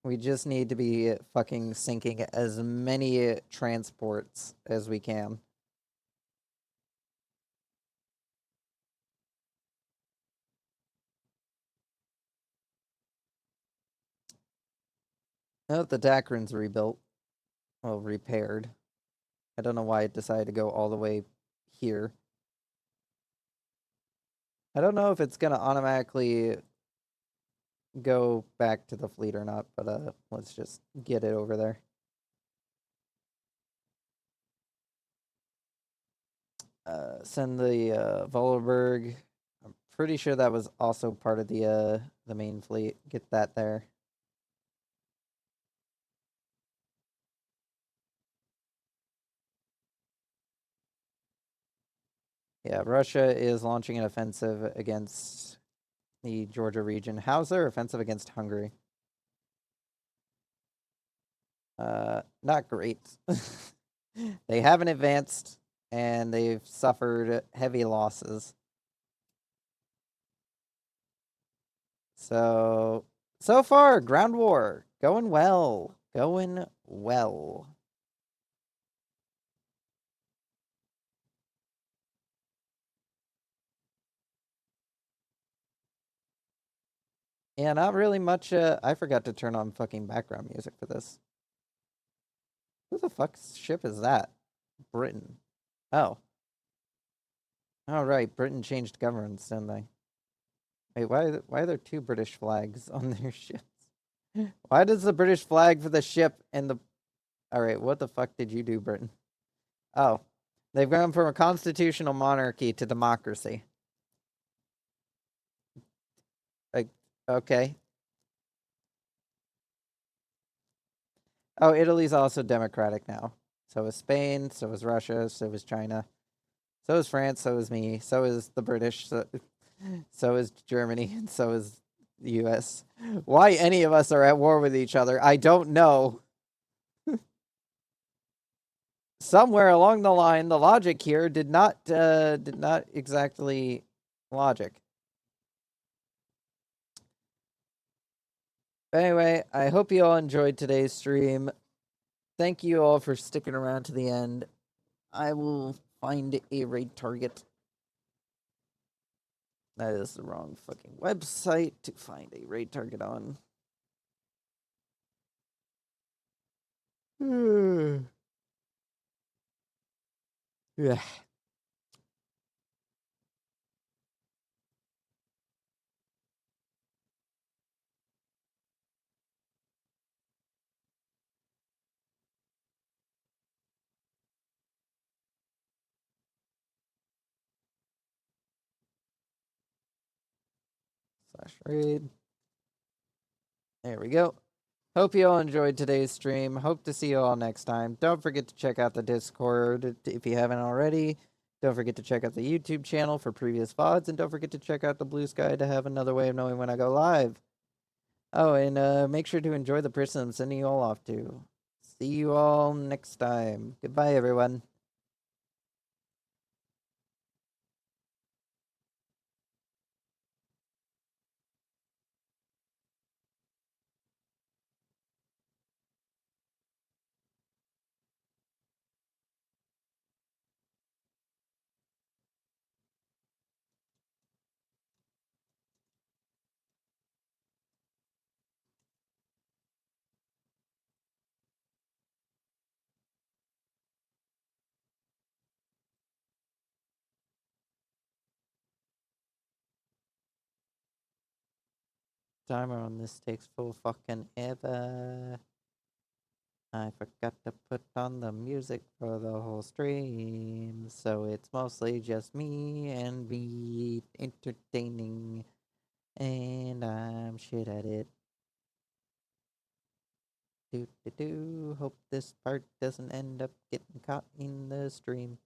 We just need to be fucking sinking as many transports as we can. Oh, the Dacron's rebuilt. Well, repaired. I don't know why it decided to go all the way here. I don't know if it's gonna automatically go back to the fleet or not, but let's just get it over there. Send the Volberg. I'm pretty sure that was also part of the main fleet. Get that there. Yeah, Russia is launching an offensive against the Georgia region. How's their offensive against Hungary? Not great. They haven't advanced and they've suffered heavy losses. So far, ground war going well. Going well. Yeah, not really much. I forgot to turn on fucking background music for this. Who the fuck's ship is that? Britain. Oh. Oh, right. Britain changed governments, didn't they? Wait, why are there two British flags on their ships? Why does the British flag for the ship and the... Alright, what the fuck did you do, Britain? Oh. They've gone from a constitutional monarchy to democracy. Like, okay. Oh, Italy's also democratic now. So is Spain, so is Russia, so is China. So is France, so is me, so is the British, so is Germany, and so is the US. Why any of us are at war with each other, I don't know. Somewhere along the line, the logic here did not exactly logic. Anyway, I hope you all enjoyed today's stream. Thank you all for sticking around to the end. I will find a raid target. That is the wrong fucking website to find a raid target on. Yeah. /raid. There we go. Hope you all enjoyed today's stream. Hope to see you all next time. Don't forget to check out the Discord if you haven't already. Don't forget to check out the YouTube channel for previous VODs, and don't forget to check out the Blue Sky to have another way of knowing when I go live. Oh, and make sure to enjoy the person I'm sending you all off to. See you all next time. Goodbye, everyone. timer on this takes full fucking ever. I forgot to put on the music for the whole stream, so it's mostly just me and me entertaining, and I'm shit at it. Do. Hope this part doesn't end up getting caught in the stream.